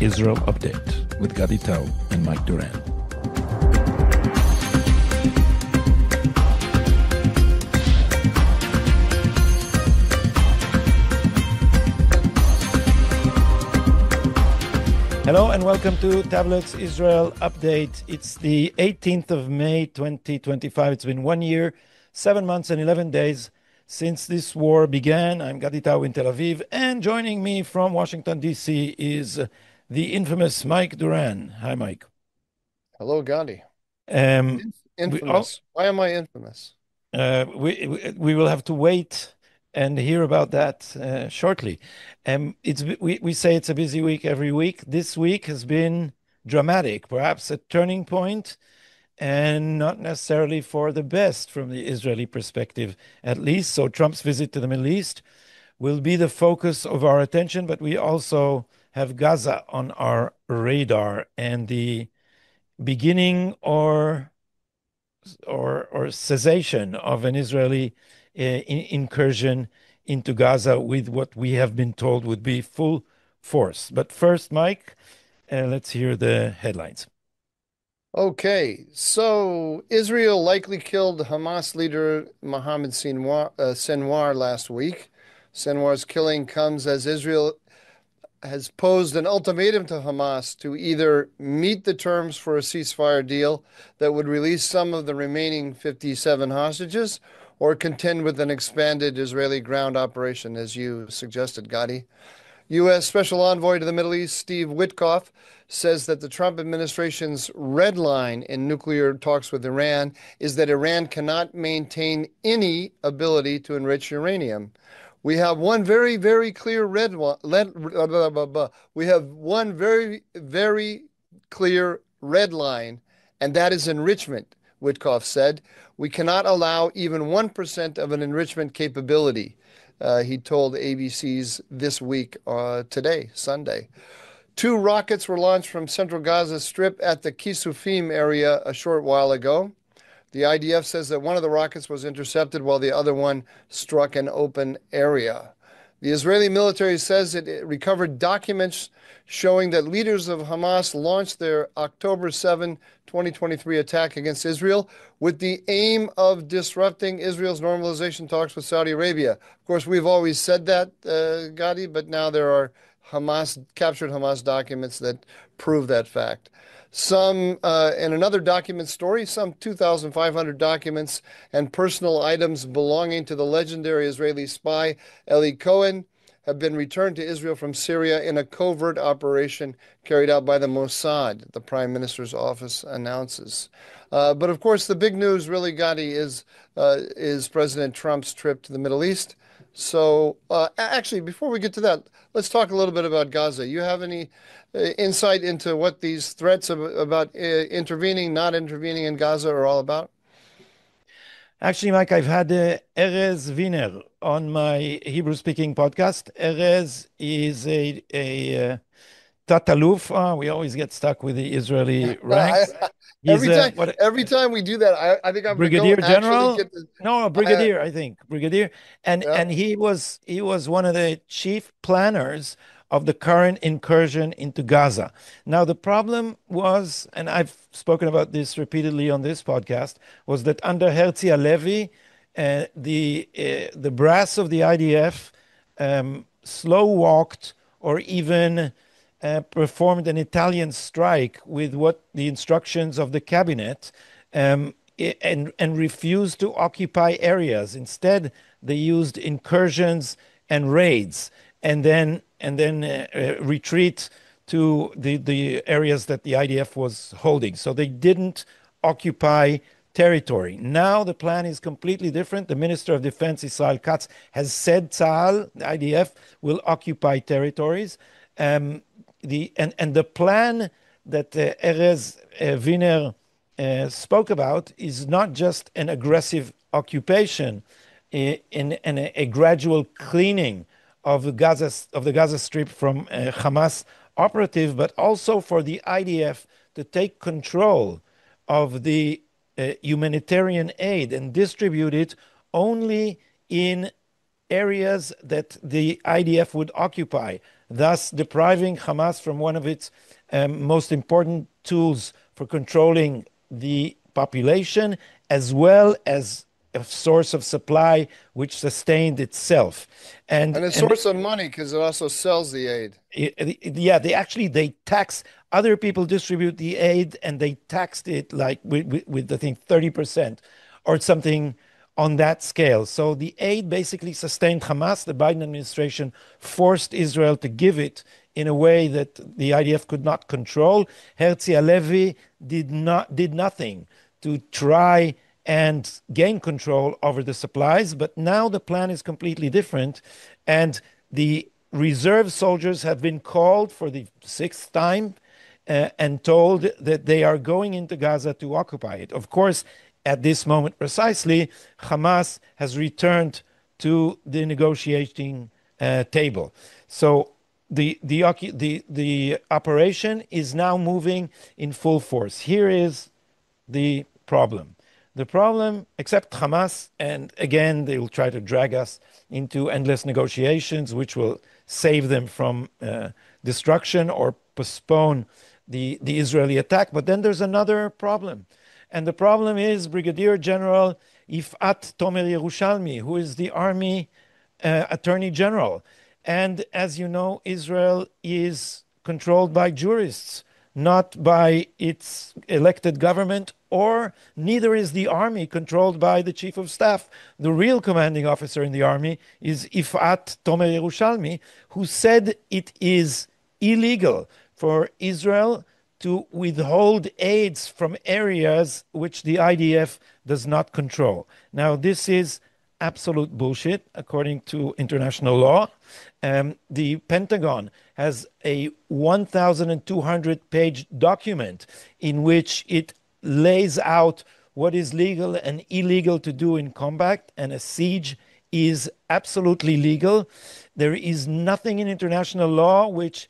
Israel Update with Ugadi Tao and Mike Duran. Hello and welcome to Tablet's Israel Update. It's the 18th of May 2025. It's been 1 year, 7 months and 11 days since this war began. I'm Ugadi Tao in Tel Aviv, and joining me from Washington, D.C. is the infamous Mike Duran. Hi, Mike. Hello, Ugadi. Infamous. Why am I infamous? We will have to wait and hear about that shortly. We say it's a busy week every week. This week has been dramatic, perhaps a turning point, and not necessarily for the best from the Israeli perspective, at least. So Trump's visit to the Middle East will be the focus of our attention, but we also have Gaza on our radar and the beginning or cessation of an Israeli incursion into Gaza with what we have been told would be full force. But first, Mike, let's hear the headlines. Okay, so Israel likely killed Hamas leader Mohammed Sinwar last week. Sinwar's killing comes as Israel has posed an ultimatum to Hamas to either meet the terms for a ceasefire deal that would release some of the remaining 57 hostages or contend with an expanded Israeli ground operation, as you suggested, Ugadi. U.S. Special Envoy to the Middle East, Steve Witkoff, says that the Trump administration's red line in nuclear talks with Iran is that Iran cannot maintain any ability to enrich uranium. We have one very, very clear we have one very, very clear red line, and that is enrichment, Witkoff said. We cannot allow even 1% of an enrichment capability, he told ABC's This Week today, Sunday. 2 rockets were launched from central Gaza Strip at the Kisufim area a short while ago. The IDF says that one of the rockets was intercepted while the other one struck an open area. The Israeli military says it recovered documents showing that leaders of Hamas launched their October 7, 2023 attack against Israel with the aim of disrupting Israel's normalization talks with Saudi Arabia. Of course, we've always said that, Ugadi, but now there are captured Hamas documents that prove that fact. In another document story, some 2,500 documents and personal items belonging to the legendary Israeli spy Eli Cohen have been returned to Israel from Syria in a covert operation carried out by the Mossad, the Prime Minister's office announces. But of course, the big news really, Ugadi, is President Trump's trip to the Middle East. So actually, before we get to that, let's talk a little bit about Gaza. You have any insight into what these threats about intervening, not intervening in Gaza are all about? Actually, Mike, I've had Erez Wiener on my Hebrew-speaking podcast. Erez is a Tataluf. We always get stuck with the Israeli ranks. Every time we do that, I think I'm Brigadier General. No, Brigadier, I think Brigadier, and he was one of the chief planners of the current incursion into Gaza. Now, the problem was, and I've spoken about this repeatedly on this podcast, was that under Herzi Halevi, the brass of the IDF slow walked or even performed an Italian strike with what the instructions of the cabinet and refused to occupy areas. Instead, they used incursions and raids, and then retreat to the areas that the IDF was holding. So they didn't occupy territory. Now the plan is completely different. The Minister of Defense, Israel Katz, has said Tzahal, the IDF, will occupy territories. The plan that Erez Wiener spoke about is not just an aggressive occupation in a gradual cleaning of the Gaza Strip from Hamas operative, but also for the IDF to take control of the humanitarian aid and distribute it only in areas that the IDF would occupy, thus depriving Hamas from one of its most important tools for controlling the population, as well as a source of supply which sustained itself. And a source of money because it also sells the aid. Yeah, they tax other people distribute the aid, and they taxed it like with I think 30% or something on that scale. So the aid basically sustained Hamas. The Biden administration forced Israel to give it in a way that the IDF could not control. Herzi Halevi did nothing to try and gain control over the supplies, but now the plan is completely different, and the reserve soldiers have been called for the sixth time and told that they are going into Gaza to occupy it. Of course, at this moment precisely, Hamas has returned to the negotiating table. So the operation is now moving in full force. Here is the problem. The problem, except Hamas, and again, they will try to drag us into endless negotiations, which will save them from destruction or postpone the Israeli attack. But then there's another problem. And the problem is Brigadier General Yifat Tomer Yerushalmi, who is the Army Attorney General. And as you know, Israel is controlled by jurists, not by its elected government, or neither is the army controlled by the chief of staff. The real commanding officer in the army is Yifat Tomer Yerushalmi, who said it is illegal for Israel to withhold aids from areas which the IDF does not control. Now, this is absolute bullshit, according to international law. The Pentagon has a 1,200-page document in which it lays out what is legal and illegal to do in combat, and a siege is absolutely legal. There is nothing in international law which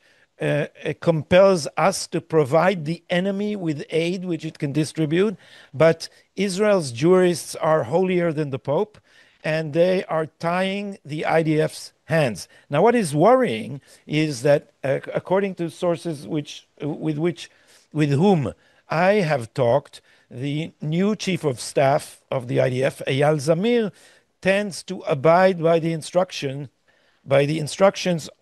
compels us to provide the enemy with aid which it can distribute, but Israel's jurists are holier than the Pope, and they are tying the IDF's hands. Now, what is worrying is that, according to sources with whom I have talked, the new chief of staff of the IDF, Eyal Zamir, tends to abide by the instructions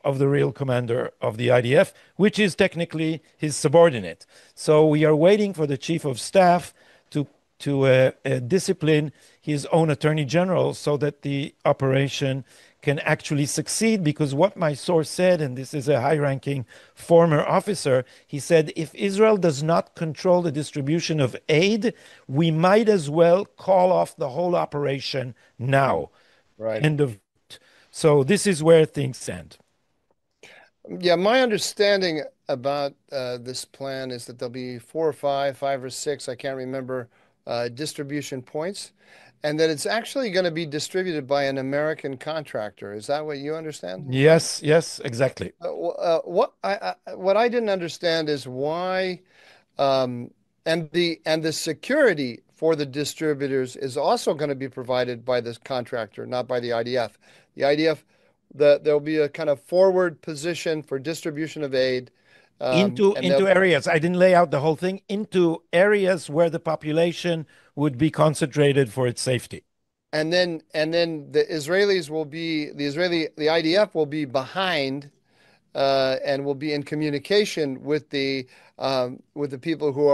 of the real commander of the IDF, which is technically his subordinate. So we are waiting for the chief of staff to discipline his own attorney general so that the operation can actually succeed, because what my source said, and this is a high-ranking former officer, he said, if Israel does not control the distribution of aid, we might as well call off the whole operation now. Right. End of. So this is where things stand. Yeah, my understanding about this plan is that there'll be five or six, I can't remember, distribution points, and that it's actually going to be distributed by an American contractor. Is that what you understand? Yes, exactly. What I didn't understand is why, and the security for the distributors is also going to be provided by this contractor, not by the IDF. The IDF, there'll be a kind of forward position for distribution of aid. Into areas. I didn't lay out the whole thing. Into areas where the population would be concentrated for its safety. And then the Israelis will be the IDF will be behind, and will be in communication with the people who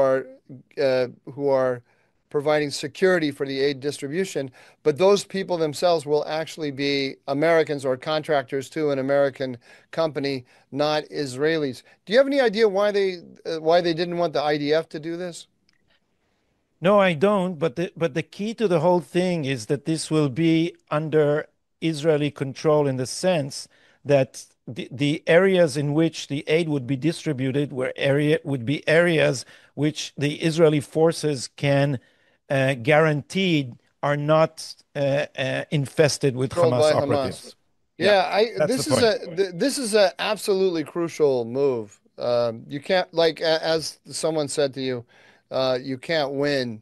are providing security for the aid distribution. But those people themselves will actually be Americans or contractors to an American company, not Israelis. Do you have any idea why they didn't want the IDF to do this? No, I don't. But the key to the whole thing is that this will be under Israeli control, in the sense that the areas in which the aid would be distributed would be areas which the Israeli forces can guaranteed are not infested with Hamas operatives. Yeah, That's this is a absolutely crucial move. You can't, like as someone said to you, you can't win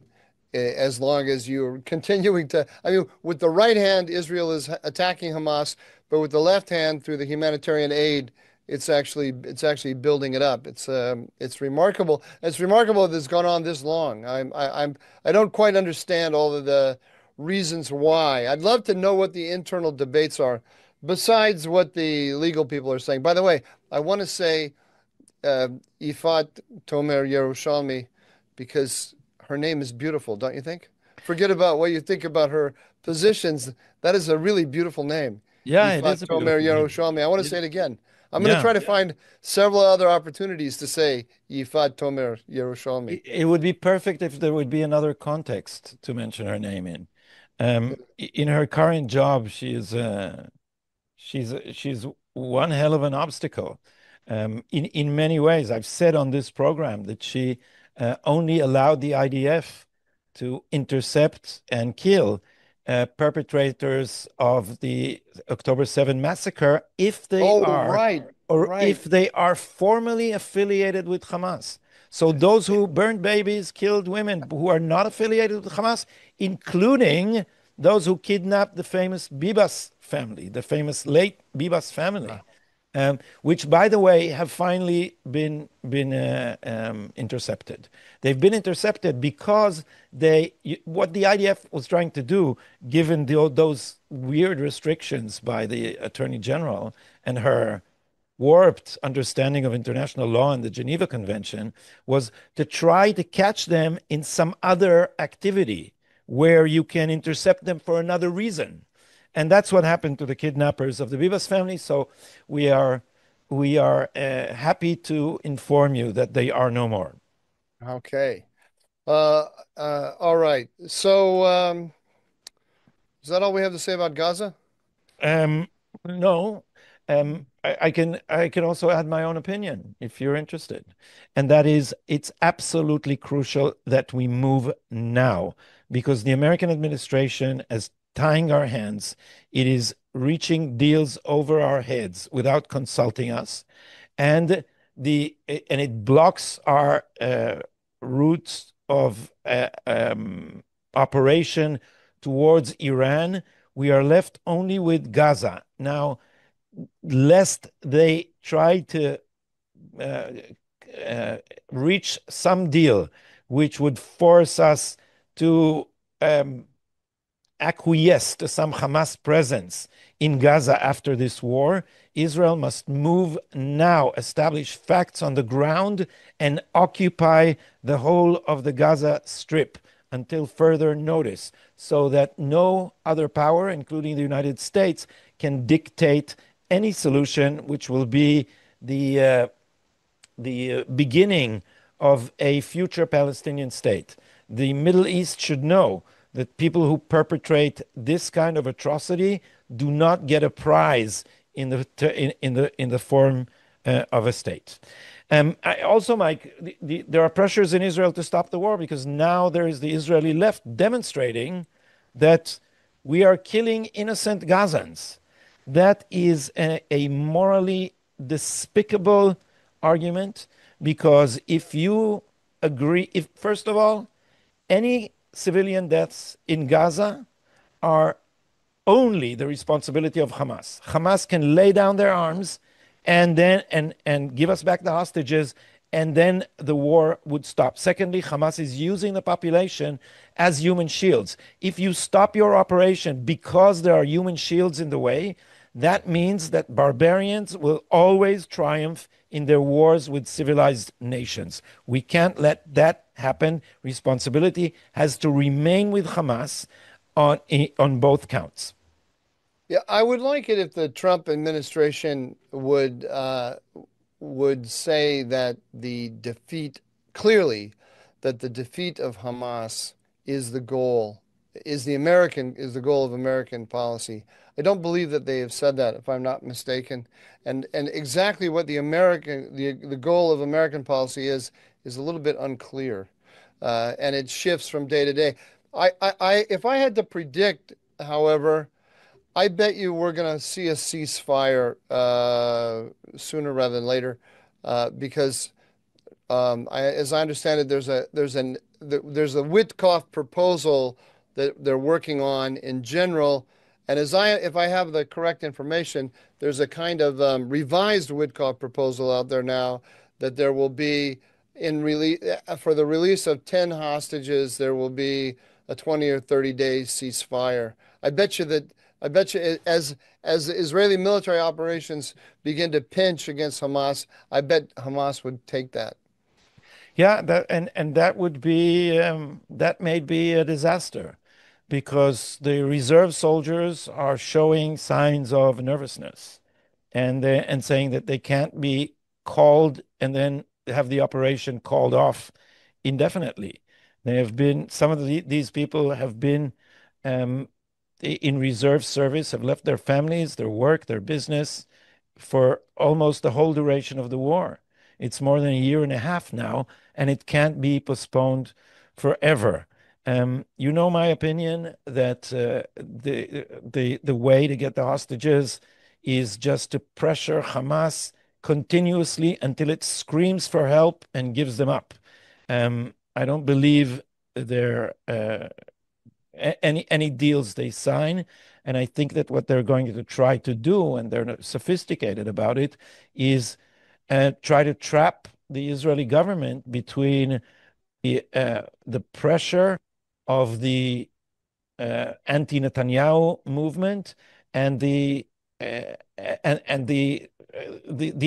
as long as you're continuing to, I mean, with the right hand, Israel is attacking Hamas, but with the left hand, through the humanitarian aid, it's actually building it up. It's remarkable. It's remarkable that it's gone on this long. I don't quite understand all of the reasons why. I'd love to know what the internal debates are, besides what the legal people are saying. By the way, I want to say Ifat Tomer Yerushalmi because her name is beautiful, don't you think? Forget about what you think about her positions. That is a really beautiful name. Yeah, it Ifat is a Tomer beautiful name. Yerushalmi. I want to It- say it again. I'm going to yeah. try to find several other opportunities to say Ifat Tomer Yerushalmi. It would be perfect if there would be another context to mention her name in. In her current job, she's one hell of an obstacle. In many ways, I've said on this program that she only allowed the IDF to intercept and kill perpetrators of the October 7 massacre if they Oh, are right, or right. if they are formally affiliated with Hamas. So those who burned babies, killed women who are not affiliated with Hamas, including those who kidnapped the famous Bibas family, the famous late Bibas family, which, by the way, have finally been intercepted. They've been intercepted because what the IDF was trying to do, given those weird restrictions by the Attorney General and her warped understanding of international law and the Geneva Convention, was to try to catch them in some other activity where you can intercept them for another reason. And that's what happened to the kidnappers of the Bibas family. So we are happy to inform you that they are no more. Okay. Uh, all right. So, is that all we have to say about Gaza? Um, no, I can also add my own opinion if you're interested, and that is it's absolutely crucial that we move now because the American administration is tying our hands. It is reaching deals over our heads without consulting us, and it blocks our routes of operation towards Iran. We are left only with Gaza. Now, lest they try to uh, uh, reach some deal which would force us to um, acquiesce to some Hamas presence in Gaza after this war, Israel must move now, establish facts on the ground, and occupy the whole of the Gaza Strip until further notice, so that no other power, including the United States, can dictate any solution which will be the beginning of a future Palestinian state. The Middle East should know that people who perpetrate this kind of atrocity do not get a prize in the form of a state. Also, Mike, there are pressures in Israel to stop the war because now there is the Israeli left demonstrating that we are killing innocent Gazans. That is a morally despicable argument because if you agree, if first of all, any civilian deaths in Gaza are only the responsibility of Hamas. Hamas can lay down their arms and give us back the hostages, and then the war would stop. Secondly, Hamas is using the population as human shields. If you stop your operation because there are human shields in the way, that means that barbarians will always triumph in their wars with civilized nations. We can't let that happen. Responsibility has to remain with Hamas on both counts. Yeah, I would like it if the Trump administration would say that the defeat clearly that the defeat of Hamas is the goal, is the goal of American policy. I don't believe that they have said that, if I'm not mistaken. And exactly what the goal of American policy is a little bit unclear. And it shifts from day to day. If I had to predict, however, I bet you we're going to see a ceasefire sooner rather than later, because as I understand it, there's a Witkoff proposal that they're working on in general. And if I have the correct information, there's a kind of revised Witkoff proposal out there now that there will be for the release of 10 hostages, there will be a 20 or 30-day ceasefire. I bet you as Israeli military operations begin to pinch against Hamas, I bet Hamas would take that. Yeah, and that would be that may be a disaster because the reserve soldiers are showing signs of nervousness and saying that they can't be called and then have the operation called off indefinitely. Some of these people have been um, in reserve service, have left their families, their work, their business for almost the whole duration of the war. It's more than a year and a half now, and it can't be postponed forever. You know my opinion that the way to get the hostages is just to pressure Hamas continuously until it screams for help and gives them up. I don't believe there any deals they sign, and I think that what they're going to try to do, and they're sophisticated about it, is try to trap the Israeli government between the pressure of the anti-Netanyahu movement and the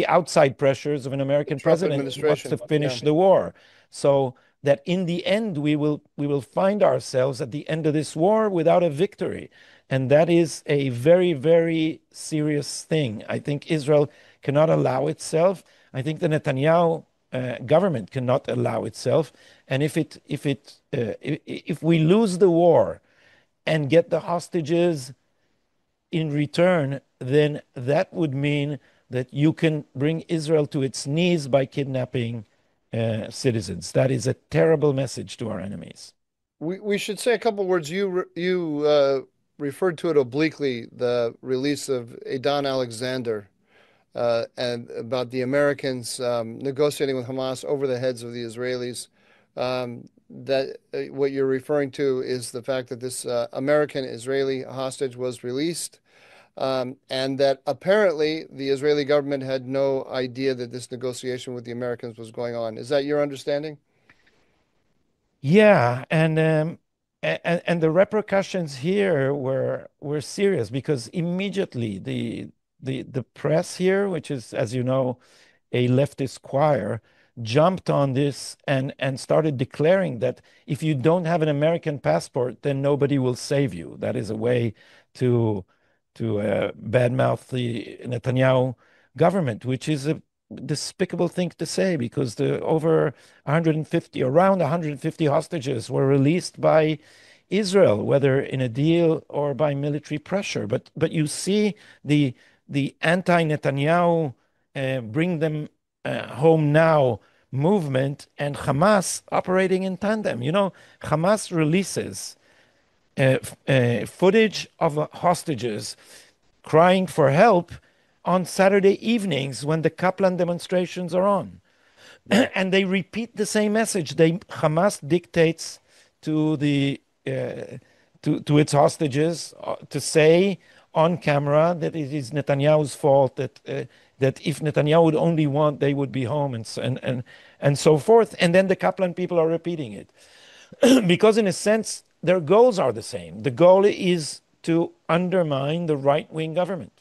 outside pressures of an American Trump president who wants to administration. finish Yeah. the war. So that in the end we will find ourselves at the end of this war without a victory. And that is a very, very serious thing. I think Israel cannot allow itself. I think the Netanyahu government cannot allow itself. And if we lose the war and get the hostages in return, then that would mean that you can bring Israel to its knees by kidnapping citizens. That is a terrible message to our enemies. We should say a couple words. You referred to it obliquely, the release of Adon Alexander, and about the Americans negotiating with Hamas over the heads of the Israelis. That what you're referring to is the fact that this American-Israeli hostage was released, and that apparently the Israeli government had no idea that this negotiation with the Americans was going on. Is that your understanding? Yeah, and the repercussions here were serious because immediately the press here, which is, as you know, a leftist choir, jumped on this and started declaring that if you don't have an American passport, then nobody will save you. That is a way to badmouth the Netanyahu government, which is a despicable thing to say because the over 150, around 150 hostages were released by Israel, whether in a deal or by military pressure. But you see the anti-Netanyahu bring them home now movement and Hamas operating in tandem. You know, Hamas releases footage of hostages crying for help on Saturday evenings when the Kaplan demonstrations are on. Right. And they repeat the same message. Hamas dictates to the to its hostages to say on camera that it is Netanyahu's fault, that if Netanyahu would only want, they would be home, and so forth. And then the Kaplan people are repeating it because, in a sense, their goals are the same. The goal is to undermine the right-wing government.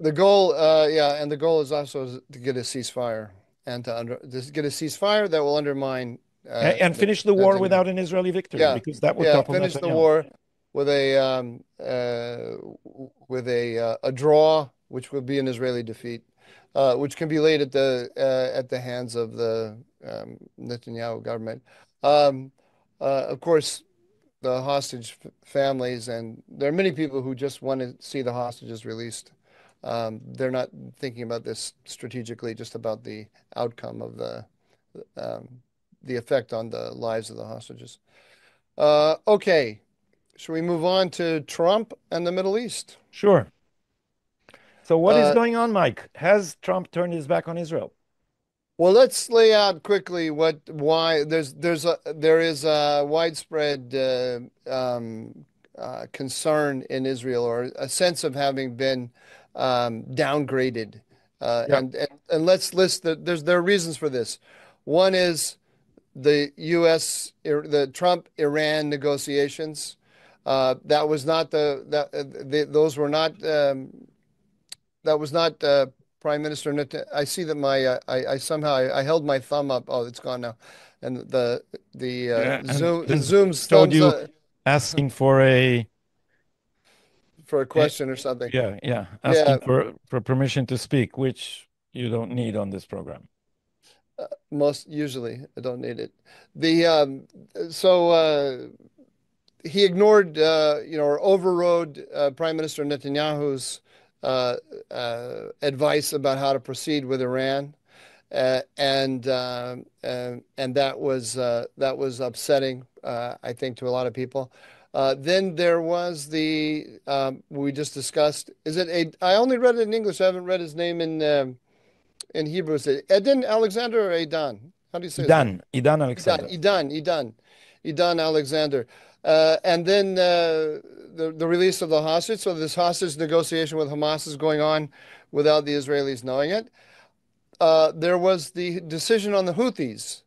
The goal, yeah, and the goal is also to get a ceasefire and to get a ceasefire that will undermine And finish the war Netanyahu. without an Israeli victory, Yeah, because that would yeah, topple finish the Netanyahu. war with a draw, which would be an Israeli defeat, which can be laid at the hands of the Netanyahu government. Um, of course, the hostage families, and there are many people who just want to see the hostages released. They're not thinking about this strategically, just about the outcome of um, the effect on the lives of the hostages. Okay, should we move on to Trump and the Middle East? Sure. So what is Uh, going on, Mike? Has Trump turned his back on Israel? Well, let's lay out quickly why there is a widespread concern in Israel, or a sense of having been downgraded. Yeah. And let's list there are reasons for this. One is the the Trump-Iran negotiations. That was not those were not that was not Prime Minister I see that I somehow I held my thumb up. Oh, it's gone now, and Yeah, and Zoom's showed thumbs you up asking for for a a question or something. yeah, Yeah, asking for permission to speak, which you don't need on this program. most usually I don't need it. The so he ignored, or overrode Prime Minister Netanyahu's advice about how to proceed with Iran. And that was upsetting, I think, to a lot of people. Then there was the we just discussed. Is it a? I only read it in English. I haven't read his name in Hebrew. Is it Edin Alexander or Adan? How do you say his name? Idan Idan, Alexander. Idan, Idan, Idan Alexander. And then the release of the hostage. So this hostage negotiation with Hamas is going on without the Israelis knowing it. There was the decision on the Houthis,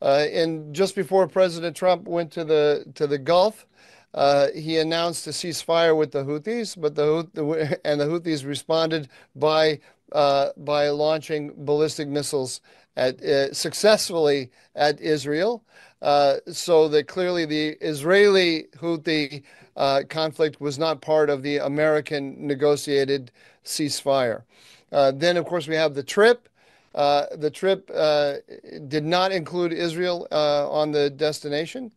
and just before President Trump went to the Gulf, he announced a ceasefire with the Houthis, but the Houthis responded by launching ballistic missiles successfully at Israel. So that clearly the Israeli Houthi conflict was not part of the American negotiated ceasefire. Then, of course, we have the trip. The trip did not include Israel on the destination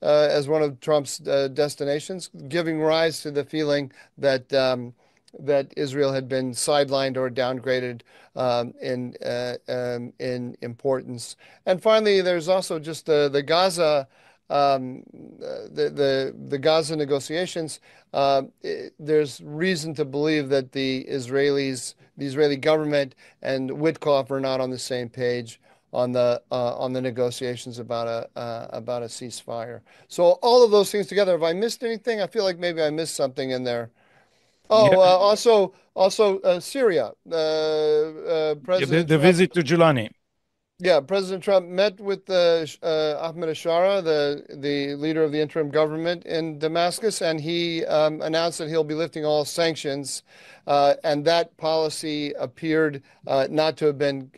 as one of Trump's destinations, giving rise to the feeling that Israel had been sidelined or downgraded in importance. And finally, there's also just the Gaza the Gaza negotiations. There's reason to believe that the Israeli government and Witkoff are not on the same page on the negotiations about a ceasefire. So all of those things together. Have I missed anything? I feel like maybe I missed something in there. Yeah, Oh, also Syria. President the Trump. visit to Julani. Yeah, President Trump met with Ahmed Ashara, the leader of the interim government in Damascus, and he announced that he'll be lifting all sanctions. And that policy appeared not to have been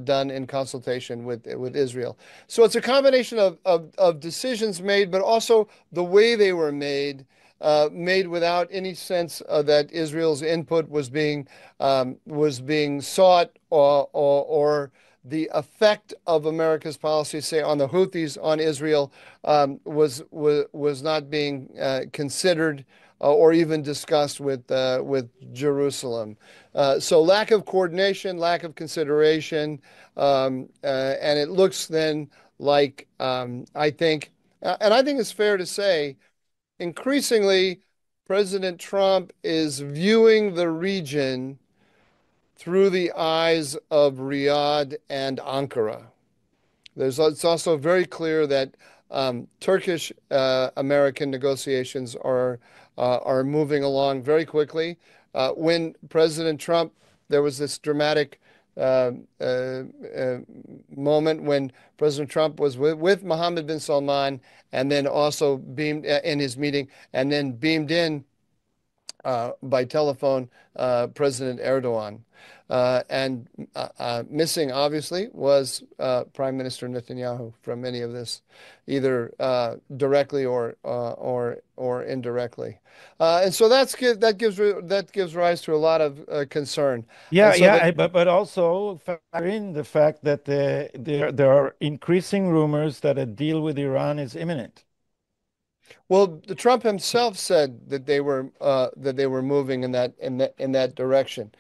done in consultation with Israel. So it's a combination of decisions made, but also the way they were made without any sense that Israel's input was being sought, or the effect of America's policy, say on the Houthis, on Israel, was not being considered or even discussed with Jerusalem. So lack of coordination, lack of consideration, and it looks then like I think, and I think it's fair to say, increasingly, President Trump is viewing the region through the eyes of Riyadh and Ankara. It's also very clear that Turkish American negotiations are moving along very quickly. When President Trump, there was this dramatic uh, uh, uh, moment when President Trump was with Mohammed bin Salman, and then also beamed in his meeting, and then beamed in by telephone President Erdogan. And missing, obviously, was Prime Minister Netanyahu from any of this, either directly or indirectly. And so that gives rise to a lot of concern. Yeah, And so yeah, that but also factor in the fact that there are increasing rumors that a deal with Iran is imminent. Well, the Trump himself said that they were moving in that direction.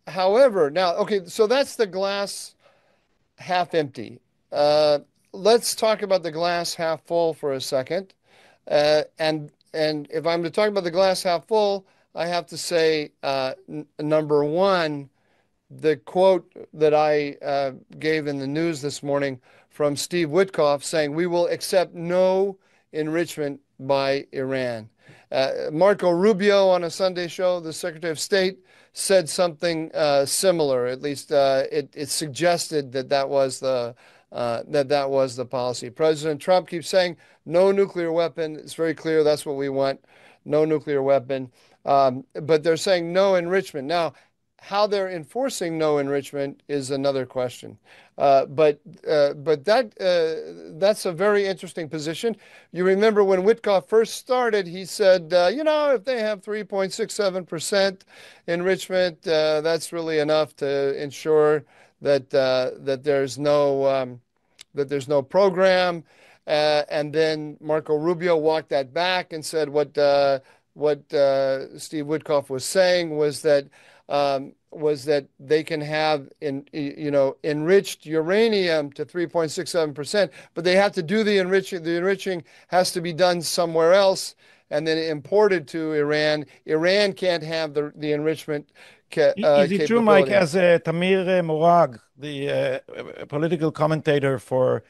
However, now, okay, so that's the glass half empty. Uh, let's talk about the glass half full for a second. And if I'm to talk about the glass half full, I have to say, number one, the quote that I gave in the news this morning from Steve Witkoff saying, "We will accept no enrichment by Iran." Marco Rubio on a Sunday show, the Secretary of State, said something similar. At least it suggested that that was the policy. President Trump keeps saying no nuclear weapon. It's very clear that's what we want, no nuclear weapon. But they're saying no enrichment. Now, how they're enforcing no enrichment is another question. But that's a very interesting position. You remember when Witkoff first started, he said, if they have 3.67% enrichment, that's really enough to ensure that there's no program. And then Marco Rubio walked that back and said what Steve Witkoff was saying was that they can have enriched uranium to 3.67%, but they have to do the enriching. The enriching has to be done somewhere else and then imported to Iran. Iran can't have the enrichment Is it true, Mike, capability. as Tamir Morag, the political commentator for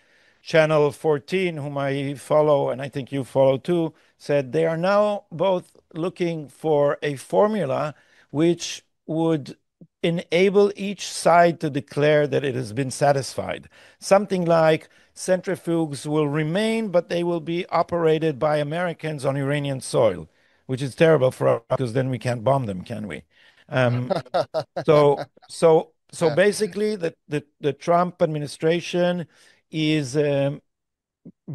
Channel 14, whom I follow, and I think you follow too, said they are now both looking for a formula which would enable each side to declare that it has been satisfied. Something like centrifuges will remain, but they will be operated by Americans on Iranian soil, which is terrible for us because then we can't bomb them, can we? So basically, the Trump administration is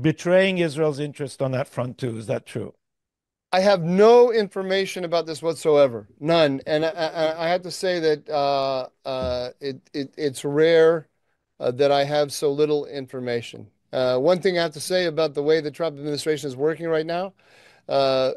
betraying Israel's interest on that front too. Is that true? I have no information about this whatsoever, none. And I have to say that it's rare that I have so little information. One thing I have to say about the way the Trump administration is working right now,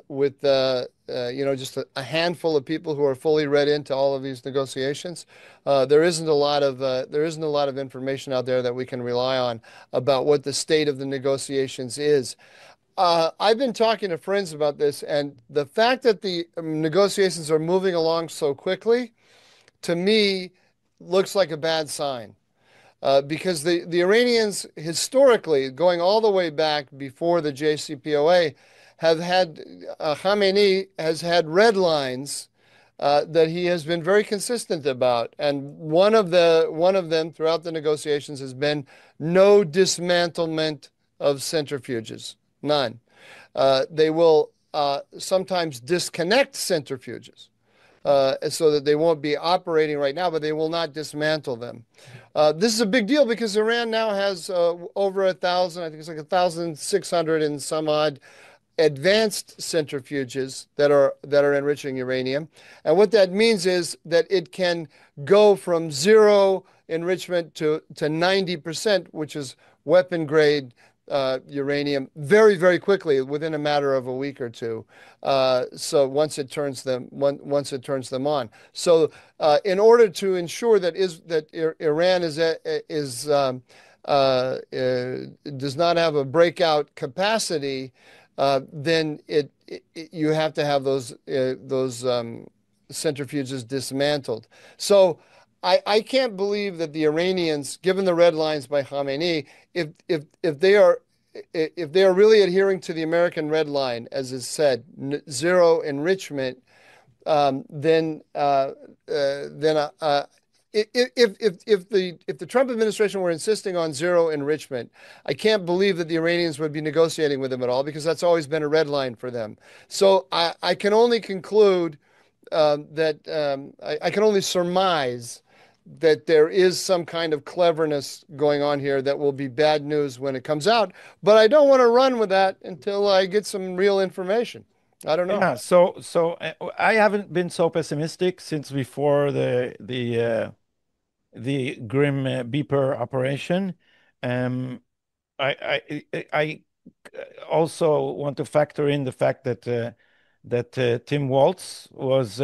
with just a handful of people who are fully read into all of these negotiations, there isn't a lot of information out there that we can rely on about what the state of the negotiations is. I've been talking to friends about this, and the fact that the negotiations are moving along so quickly, to me, looks like a bad sign. Because the Iranians, historically, going all the way back before the JCPOA, have had Khamenei has had red lines that he has been very consistent about, and one of them throughout the negotiations has been no dismantlement of centrifuges, none. They will sometimes disconnect centrifuges so that they won't be operating right now, but they will not dismantle them. This is a big deal because Iran now has over 1,000, I think it's like 1,600 and some odd advanced centrifuges that are enriching uranium. And what that means is that it can go from zero enrichment to 90%, which is weapon grade uranium, very, very quickly within a matter of a week or two. So once it turns them on. So in order to ensure that Iran does not have a breakout capacity, then you have to have those centrifuges dismantled. So I can't believe that the Iranians, given the red lines by Khamenei, if they are really adhering to the American red line, as is said, zero enrichment, then if the Trump administration were insisting on zero enrichment, I can't believe that the Iranians would be negotiating with them at all, because that's always been a red line for them. So I can only conclude I can only surmise that there is some kind of cleverness going on here that will be bad news when it comes out. But I don't want to run with that until I get some real information. I don't know. Yeah, so I haven't been so pessimistic since before the Grim Beeper operation. I also want to factor in the fact that Tim Waltz was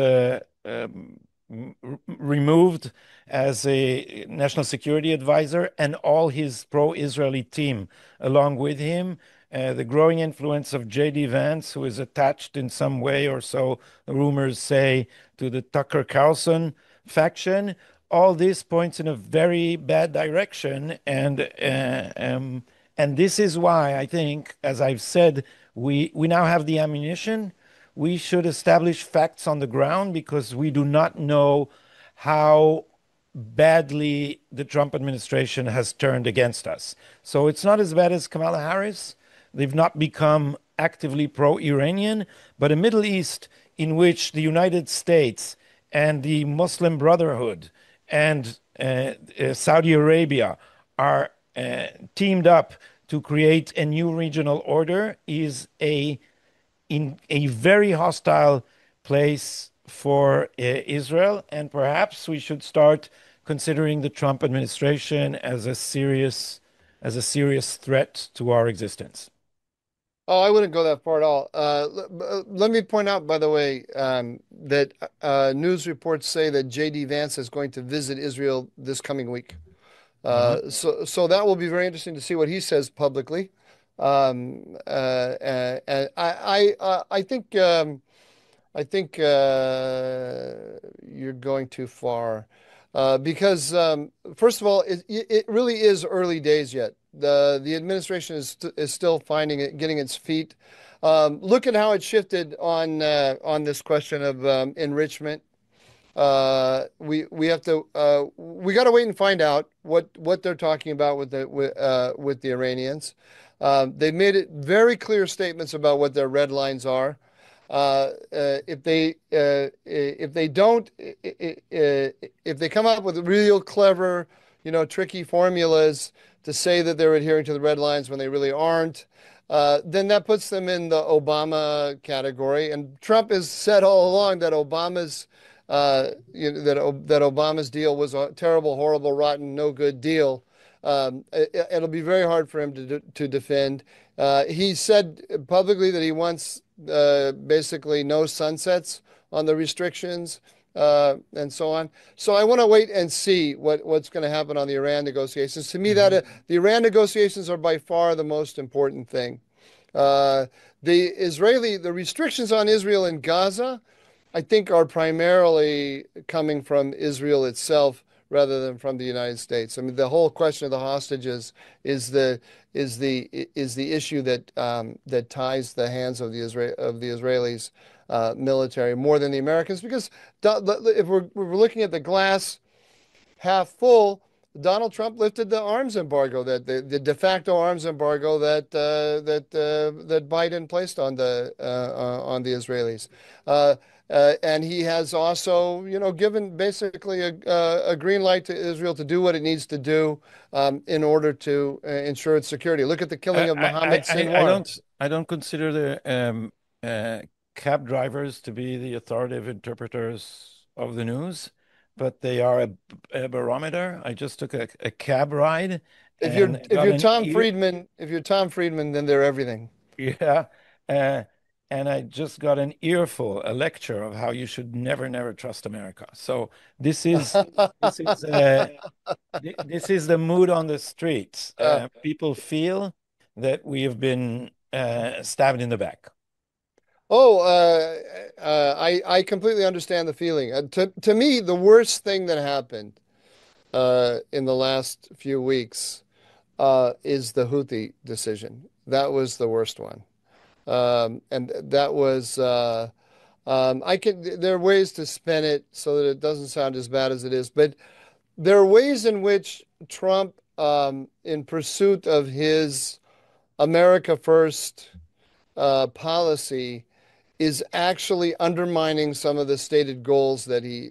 removed as a national security advisor, and all his pro-Israeli team along with him. The growing influence of J.D. Vance, who is attached in some way or so, rumors say, to the Tucker Carlson faction. all this points in a very bad direction, and this is why I think, as I've said, we now have the ammunition. We should establish facts on the ground because we do not know how badly the Trump administration has turned against us. So it's not as bad as Kamala Harris. They've not become actively pro-Iranian, but a Middle East in which the United States and the Muslim Brotherhood and Saudi Arabia are teamed up to create a new regional order is in a very hostile place for Israel, and perhaps we should start considering the Trump administration as a serious threat to our existence. Oh, I wouldn't go that far at all. Let me point out, by the way, that news reports say that J.D. Vance is going to visit Israel this coming week. Uh-huh. So that will be very interesting to see what he says publicly. And I think you're going too far because first of all, it really is early days yet. The administration is still finding it, getting its feet. Look at how it shifted on this question of enrichment. We have to we got to wait and find out what they're talking about with the Iranians. They've made it very clear statements about what their red lines are. If they don't if they come up with real clever, tricky formulas to say that they're adhering to the red lines when they really aren't, then that puts them in the Obama category. And Trump has said all along that that Obama's deal was a terrible, horrible, rotten, no good deal. It'll be very hard for him to defend. He said publicly that he wants basically no sunsets on the restrictions and so on. So I want to wait and see what's going to happen on the Iran negotiations. To me, Mhm. the Iran negotiations are by far the most important thing. Uh, the restrictions on Israel and Gaza, I think, are primarily coming from Israel itself rather than from the United States. I mean, the whole question of the hostages is the issue that ties the hands of the Israelis military more than the Americans. Because if we're looking at the glass half full, Donald Trump lifted the arms embargo, the de facto arms embargo that Biden placed on the Israelis. And he has also, given basically a green light to Israel to do what it needs to do in order to ensure its security. Look at the killing of Mohammed Sinwar. I don't consider the cab drivers to be the authoritative interpreters of the news, but they are a barometer. I just took a cab ride and If got you're an Tom ear. Friedman, if you're Tom Friedman, then they're everything. Yeah. Uh, and I just got an earful, a lecture of how you should never, never trust America. So this is this is uh, this is the mood on the streets. Uh, People feel that we have been stabbed in the back. Oh, I completely understand the feeling. To me, the worst thing that happened in the last few weeks is the Houthi decision. That was the worst one, and that was I can. There are ways to spin it so that it doesn't sound as bad as it is, but there are ways in which Trump, in pursuit of his America First policy, is actually undermining some of the stated goals that he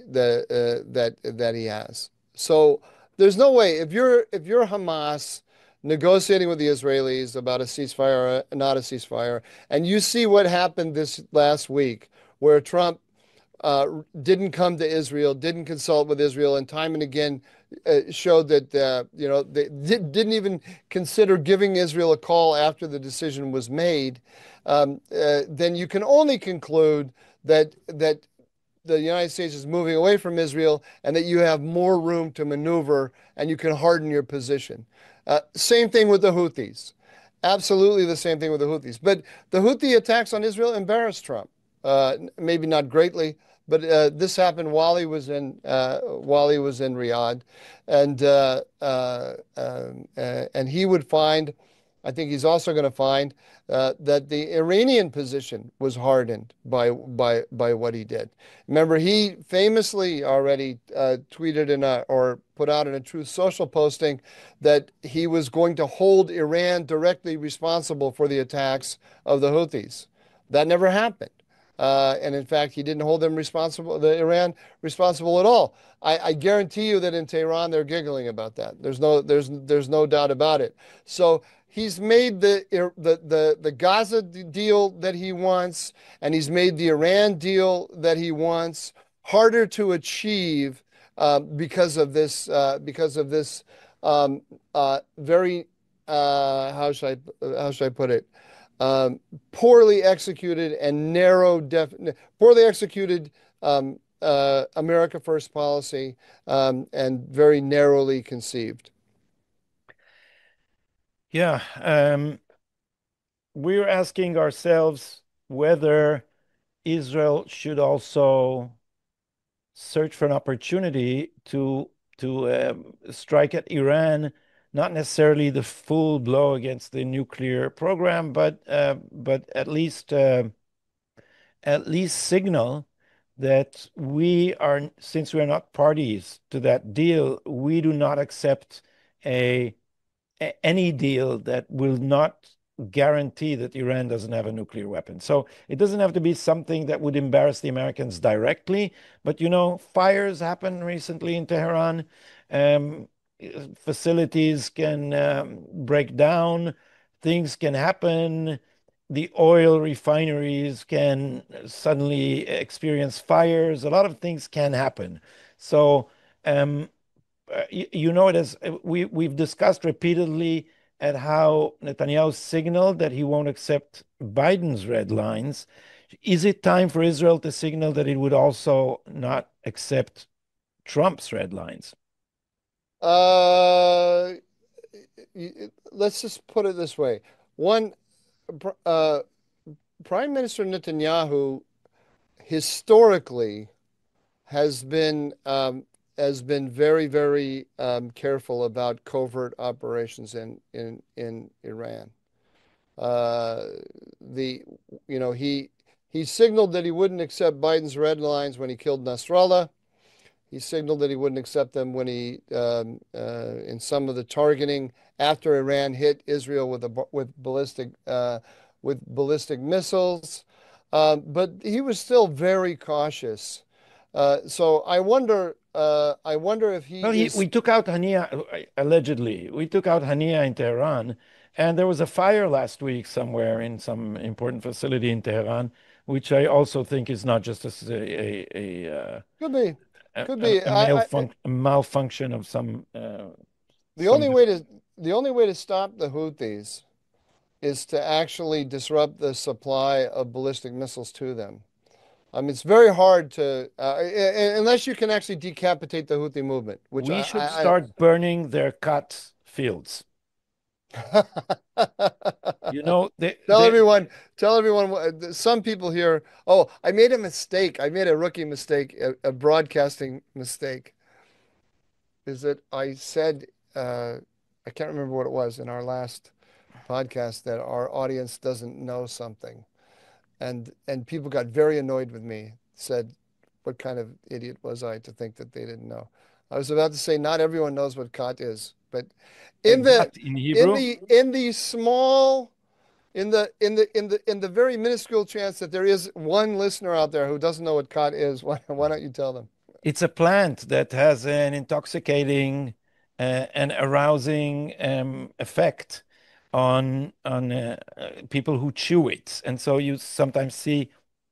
has. So there's no way if you're Hamas negotiating with the Israelis about a ceasefire or not a ceasefire, and you see what happened this last week, where Trump didn't come to Israel, didn't consult with Israel, and time and again showed that they didn't even consider giving Israel a call after the decision was made. Then you can only conclude that the United States is moving away from Israel and that you have more room to maneuver and you can harden your position. Same thing with the Houthis. Absolutely the same thing with the Houthis. But the Houthi attacks on Israel embarrassed Trump. Maybe not greatly, but this happened while he was in Riyadh, and he would find, I think he's also going to find that the Iranian position was hardened by what he did. Remember, he famously already tweeted or put out in a Truth Social posting that he was going to hold Iran directly responsible for the attacks of the Houthis. That never happened. And in fact, he didn't hold them responsible, the Iran responsible at all. I guarantee you that in Tehran they're giggling about that. There's no doubt about it. So he's made the Gaza deal that he wants, and he's made the Iran deal that he wants harder to achieve because of this very how should I put it? Poorly executed and poorly executed America First policy, and very narrowly conceived. Yeah, we're asking ourselves whether Israel should also search for an opportunity to strike at Iran, not necessarily the full blow against the nuclear program, but at least signal that since we are not parties to that deal, we do not accept a any deal that will not guarantee that Iran doesn't have a nuclear weapon. So it doesn't have to be something that would embarrass the Americans directly, but fires happened recently in Tehran. Um, Facilities can break down, things can happen. The oil refineries can suddenly experience fires. A lot of things can happen. So um, you know it as we've discussed repeatedly at how Netanyahu signaled that he won't accept Biden's red lines. Is it time for Israel to signal that it would also not accept Trump's red lines? Uh, let's just put it this way. One, uh, Prime Minister Netanyahu historically has been very, very careful about covert operations in Iran. Uh, the he signaled that he wouldn't accept Biden's red lines when he killed Nasrallah. He signaled that he wouldn't accept them when in some of the targeting after Iran hit Israel with ballistic missiles. But he was still very cautious. So I wonder if he Well, is. we took out Hania, allegedly. We took out Hania in Tehran, and there was a fire last week somewhere in some important facility in Tehran, which I also think is not just Could be, a, could be. a malfunction of The some. only way to the only way to stop the Houthis is to actually disrupt the supply of ballistic missiles to them. I mean, it's very hard to unless you can actually decapitate the Houthi movement, which We should start burning their cut fields. You know, Tell everyone. Some people here. Oh, I made a mistake. I made a rookie mistake, a broadcasting mistake. Is that I said I can't remember what it was in our last podcast that our audience doesn't know something, and people got very annoyed with me. Said, "What kind of idiot was I to think that they didn't know?" I was about to say, not everyone knows what khat is, but in the gut in Hebrew. in the small in the very minuscule chance that there is one listener out there who doesn't know what khat is, why don't you tell them? It's a plant that has an intoxicating and arousing effect on people who chew it, and so you sometimes see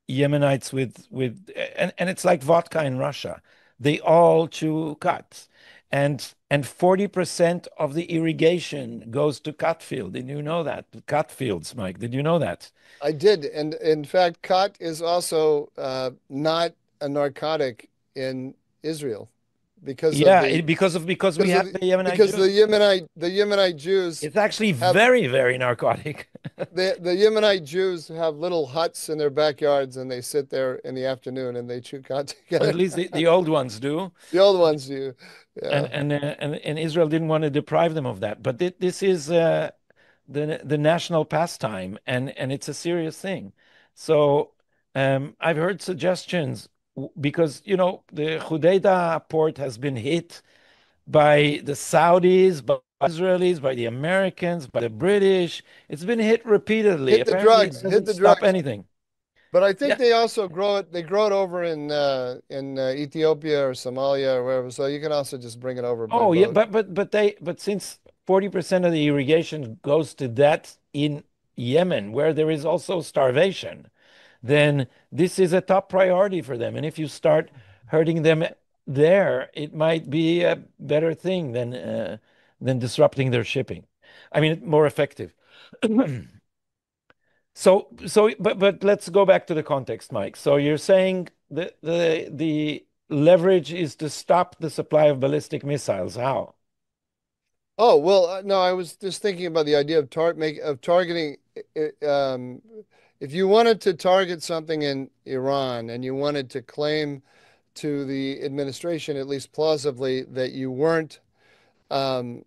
Yemenites and it's like vodka in Russia. They all chew cuts, and 40% of the irrigation goes to cut field. Did you know that? Cut fields, Mike. Did you know that? I did, and in fact, khat is also not a narcotic in Israel. because of Yeah, the because we have the Yemenite because Jews. The Yemenite Jews It's actually have very, very narcotic. the Yemenite Jews have little huts in their backyards, and they sit there in the afternoon and they chew cod Or together. at least the old ones do. The old ones do. Yeah. And Israel didn't want to deprive them of that. But this is the national pastime, and it's a serious thing. So I've heard suggestions because the Hodeida port has been hit by the Saudis, by Israelis, by the Americans, by the British. It's been hit repeatedly. Apparently, it Hit doesn't the stop drugs. anything. But I think Yeah. they also grow it. They grow it over in Ethiopia or Somalia or wherever. So you can also just bring it over by Oh, yeah, boat. but since 40% of the irrigation goes to that in Yemen, where there is also starvation, then this is a top priority for them. And if you start hurting them there, it might be a better thing than disrupting their shipping. I mean, more effective. But let's go back to the context, Mike. So you're saying the leverage is to stop the supply of ballistic missiles. How? Oh, well, no, I was just thinking about the idea of targeting. If you wanted to target something in Iran and you wanted to claim to the administration, at least plausibly, um,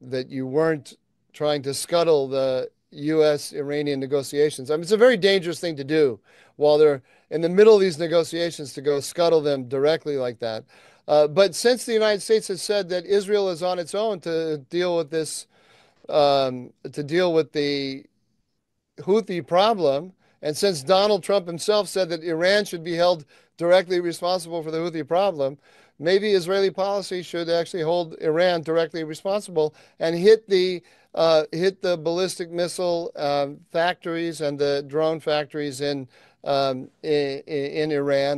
that you weren't trying to scuttle the U.S.-Iranian negotiations. I mean, it's a very dangerous thing to do while they're in the middle of these negotiations to go scuttle them directly like that. But since the United States has said that Israel is on its own to deal with to deal with the Houthi problem, and since Donald Trump himself said that Iran should be held directly responsible for the Houthi problem, maybe Israeli policy should actually hold Iran directly responsible and hit the ballistic missile factories and the drone factories in Iran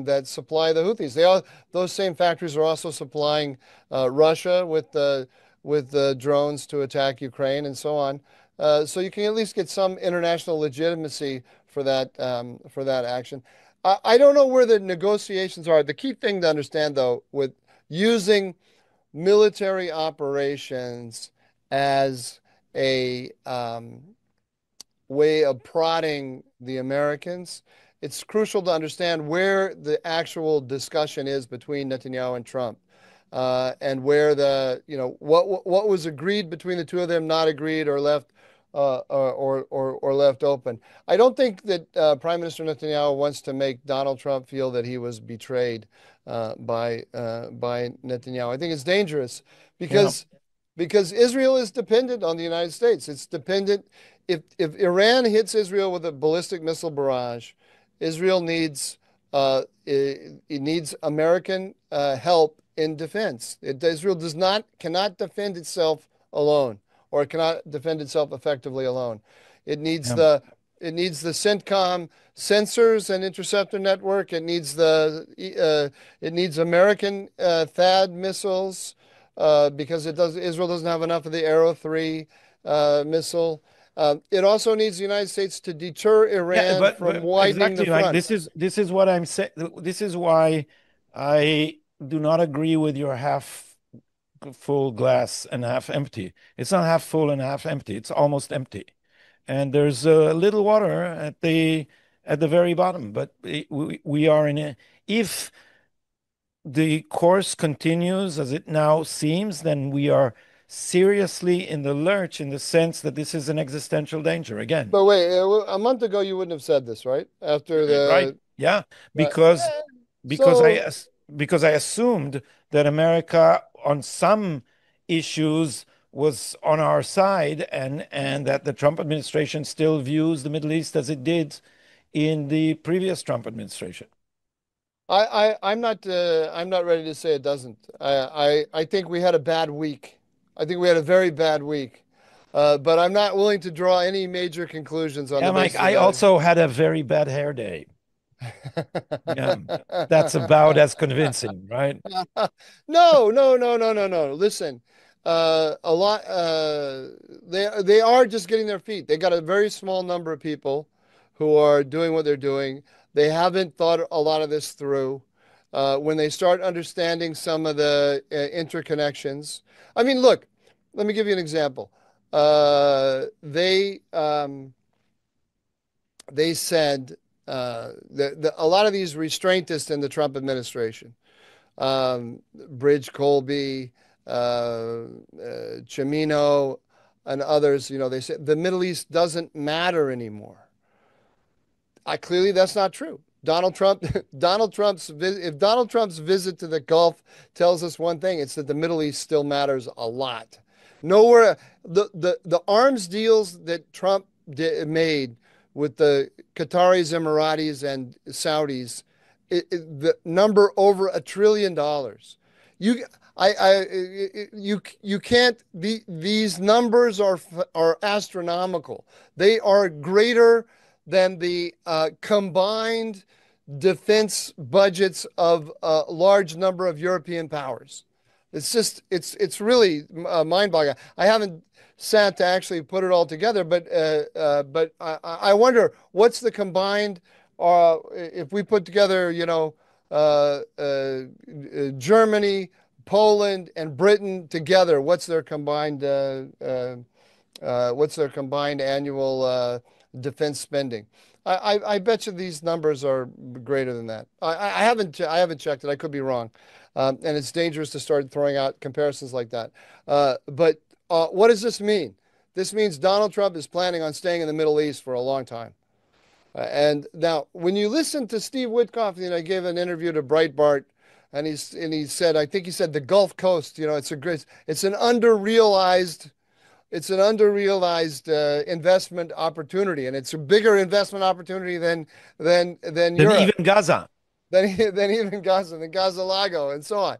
that supply the Houthis. Those same factories are also supplying Russia with the drones to attack Ukraine and so on. So you can at least get some international legitimacy for that action. I don't know where the negotiations are. The key thing to understand, though, with using military operations as a way of prodding the Americans, it's crucial to understand where the actual discussion is between Netanyahu and Trump. And where what was agreed between the two of them, not agreed or left or left open. I don't think that Prime Minister Netanyahu wants to make Donald Trump feel that he was betrayed by Netanyahu. I think it's dangerous Yeah. because Israel is dependent on the United States. It's dependent if Iran hits Israel with a ballistic missile barrage, Israel needs it needs American help in defense. Israel cannot defend itself alone, or it cannot defend itself effectively alone. It needs Yeah. the CENTCOM sensors and interceptor network. It needs American THAAD missiles because Israel doesn't have enough of the Arrow 3 missile. It also needs the United States to deter Yeah, Iran from but widening the exactly, like front. this is what I'm saying. This is why I do not agree with your half full glass and half empty. It's not half full and half empty. It's almost empty. And there's a little water at the very bottom. But we are in a if the course continues as it now seems, then we are seriously in the lurch in the sense that this is an existential danger again. But wait, a month ago you wouldn't have said this, right? After Right? the Yeah, uh, because eh, because I so as- because I assumed that America on some issues was on our side and that the Trump administration still views the Middle East as it did in the previous Trump administration. I'm not ready to say it doesn't. I think we had a bad week. I think we had a very bad week. But I'm not willing to draw any major conclusions on Yeah, the Mike, basis of I that. also had a very bad hair day. Yeah, that's about as convincing, right? No, no, no, no, no, no. Listen, a lot. They are just getting their feet. They got a very small number of people who are doing what they're doing. They haven't thought a lot of this through. when they start understanding some of the interconnections. I mean, look, let me give you an example. They said a lot of these restraintists in the Trump administration, Bridge Colby, Cimino, and others, they said the Middle East doesn't matter anymore. Clearly, that's not true. Donald Trump, if Donald Trump's visit to the Gulf tells us one thing, it's that the Middle East still matters a lot. Nowhere, the arms deals that Trump made with the Qataris, Emiratis, and Saudis, the number over $1 trillion. You can't. These numbers are astronomical. They are greater than the combined defense budgets of a large number of European powers. It's really mind-boggling. I haven't sat to actually put it all together, but I wonder what's the combined, if we put together, Germany, Poland, and Britain together, what's their combined annual defense spending? I bet you these numbers are greater than that. I haven't checked it. I could be wrong, and it's dangerous to start throwing out comparisons like that. But what does this mean? This means Donald Trump is planning on staying in the Middle East for a long time. And now, when you listen to Steve Witkoff, I gave an interview to Breitbart, and he said, I think he said the Gulf Coast, it's an underrealized investment opportunity, and it's a bigger investment opportunity than Europe, even Gaza, than even Gaza, than Gaza Lago, and so on.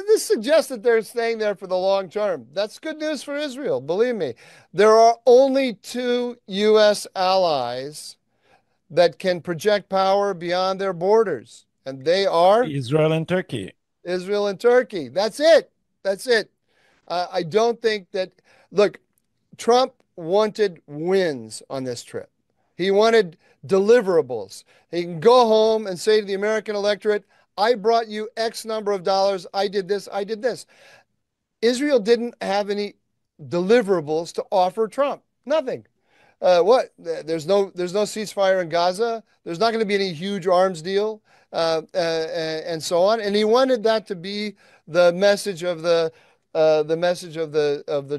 This suggests that they're staying there for the long term. That's good news for Israel. Believe me, there are only two U.S. allies that can project power beyond their borders, and they are Israel and Turkey. Israel and Turkey. That's it. That's it. I don't think that. Look, Trump wanted wins on this trip. He wanted deliverables. He can go home and say to the American electorate, I brought you X number of dollars. I did this. I did this. Israel didn't have any deliverables to offer Trump. Nothing. What? There's no ceasefire in Gaza. There's not going to be any huge arms deal, and so on. And he wanted that to be the message of the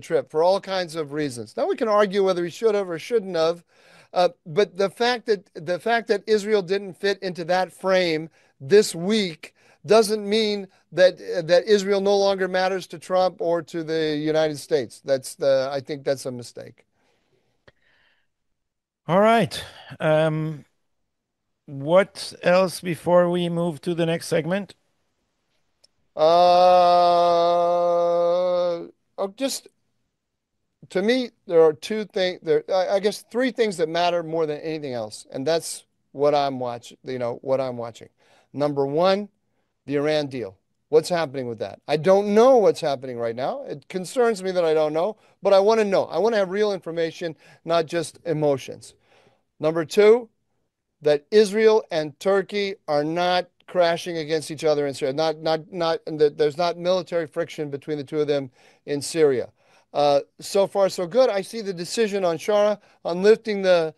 trip for all kinds of reasons. Now we can argue whether he should have or shouldn't have, but the fact that Israel didn't fit into that frame this week doesn't mean that Israel no longer matters to Trump or to the United States. I think that's a mistake. All right. What else before we move to the next segment? Just to me, there are two things. I guess three things that matter more than anything else, and that's what I'm watching. What I'm watching. Number one, the Iran deal. What's happening with that? I don't know what's happening right now. It concerns me that I don't know, but I want to know. I want to have real information, not just emotions. Number two, that Israel and Turkey are not crashing against each other in Syria. There's not military friction between the two of them in Syria. So far, so good. I see the decision on Shara on lifting the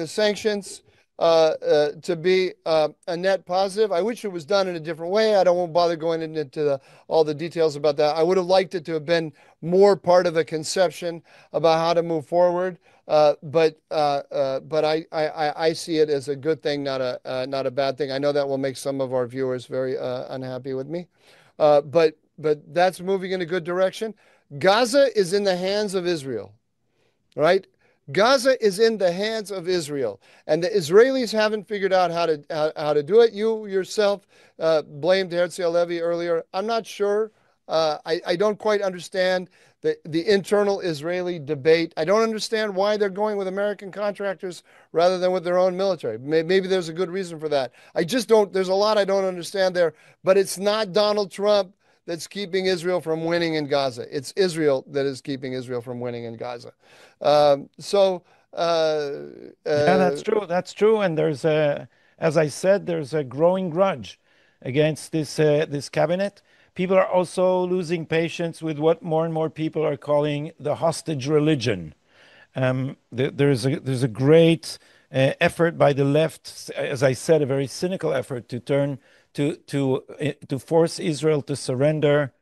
sanctions to be a net positive. I wish it was done in a different way. I don't want to bother going into all the details about that. I would have liked it to have been more part of the conception about how to move forward. But I see it as a good thing, not a bad thing. I know that will make some of our viewers very unhappy with me. But that's moving in a good direction. Gaza is in the hands of Israel, right? Gaza is in the hands of Israel, and the Israelis haven't figured out how to do it. You yourself blamed Herzl Levy earlier. I'm not sure. I don't quite understand the internal Israeli debate. I don't understand why they're going with American contractors rather than with their own military. Maybe there's a good reason for that. I just don't. There's a lot I don't understand there. But it's not Donald Trump that's keeping Israel from winning in Gaza. It's Israel that is keeping Israel from winning in Gaza. Yeah, that's true. That's true. And there's as I said, there's a growing grudge against this cabinet. People are also losing patience with what more and more people are calling the hostage religion. There's a great effort by the left, as I said, a very cynical effort to turn to force Israel to surrender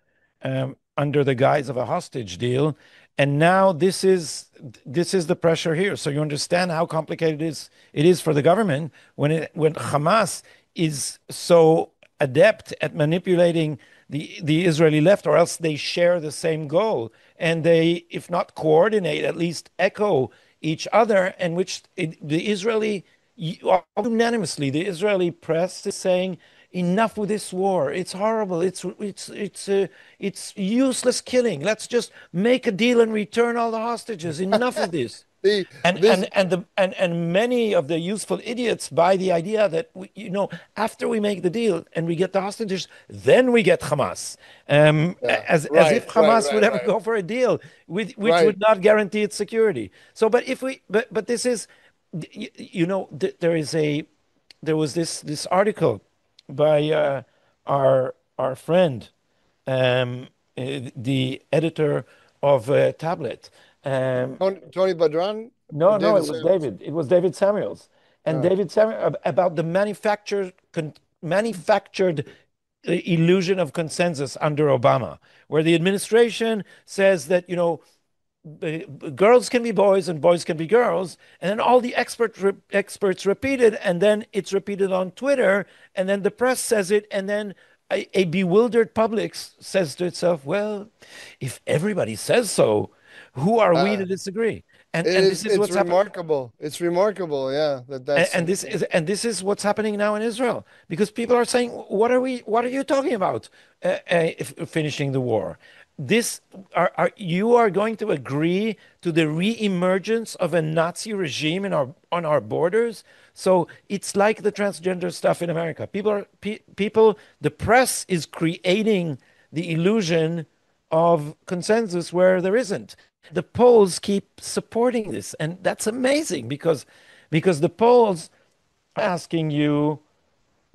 under the guise of a hostage deal. And now this is the pressure here. So you understand how complicated it is for the government when Hamas is so adept at manipulating the Israeli left, or else they share the same goal and they, if not coordinate, at least echo each other. And which the Israeli, unanimously, the Israeli press is saying, enough with this war. It's horrible. It's useless killing. Let's just make a deal and return all the hostages. Enough of this. The And this and many of the useful idiots buy the idea that after we make the deal and we get the hostages, then we get Hamas, Yeah, as if right, right, Hamas would right, ever right, go for a deal which right. would not guarantee its security. So, but this is, there was this article by our friend, the editor of Tablet. Um, Tony Badran or no, no, David it was Samuels? David. It was David Samuels. And Oh, David Samuels about the manufactured illusion of consensus under Obama, where the administration says that, girls can be boys and boys can be girls, and then all the experts repeat it, and then it's repeated on Twitter, and then the press says it, and then a bewildered public says to itself, "Well, if everybody says so, who are we to uh, disagree?" And it and is. this is It's what's happened. remarkable. It's remarkable. Yeah, And, that's and this is what's happening now in Israel, because people are saying, What are you talking about? Finishing the war? This you are going to agree to the re-emergence of a Nazi regime on our borders? So it's like the transgender stuff in America. The press is creating the illusion of consensus where there isn't. The polls keep supporting this, and that's amazing because the polls asking you,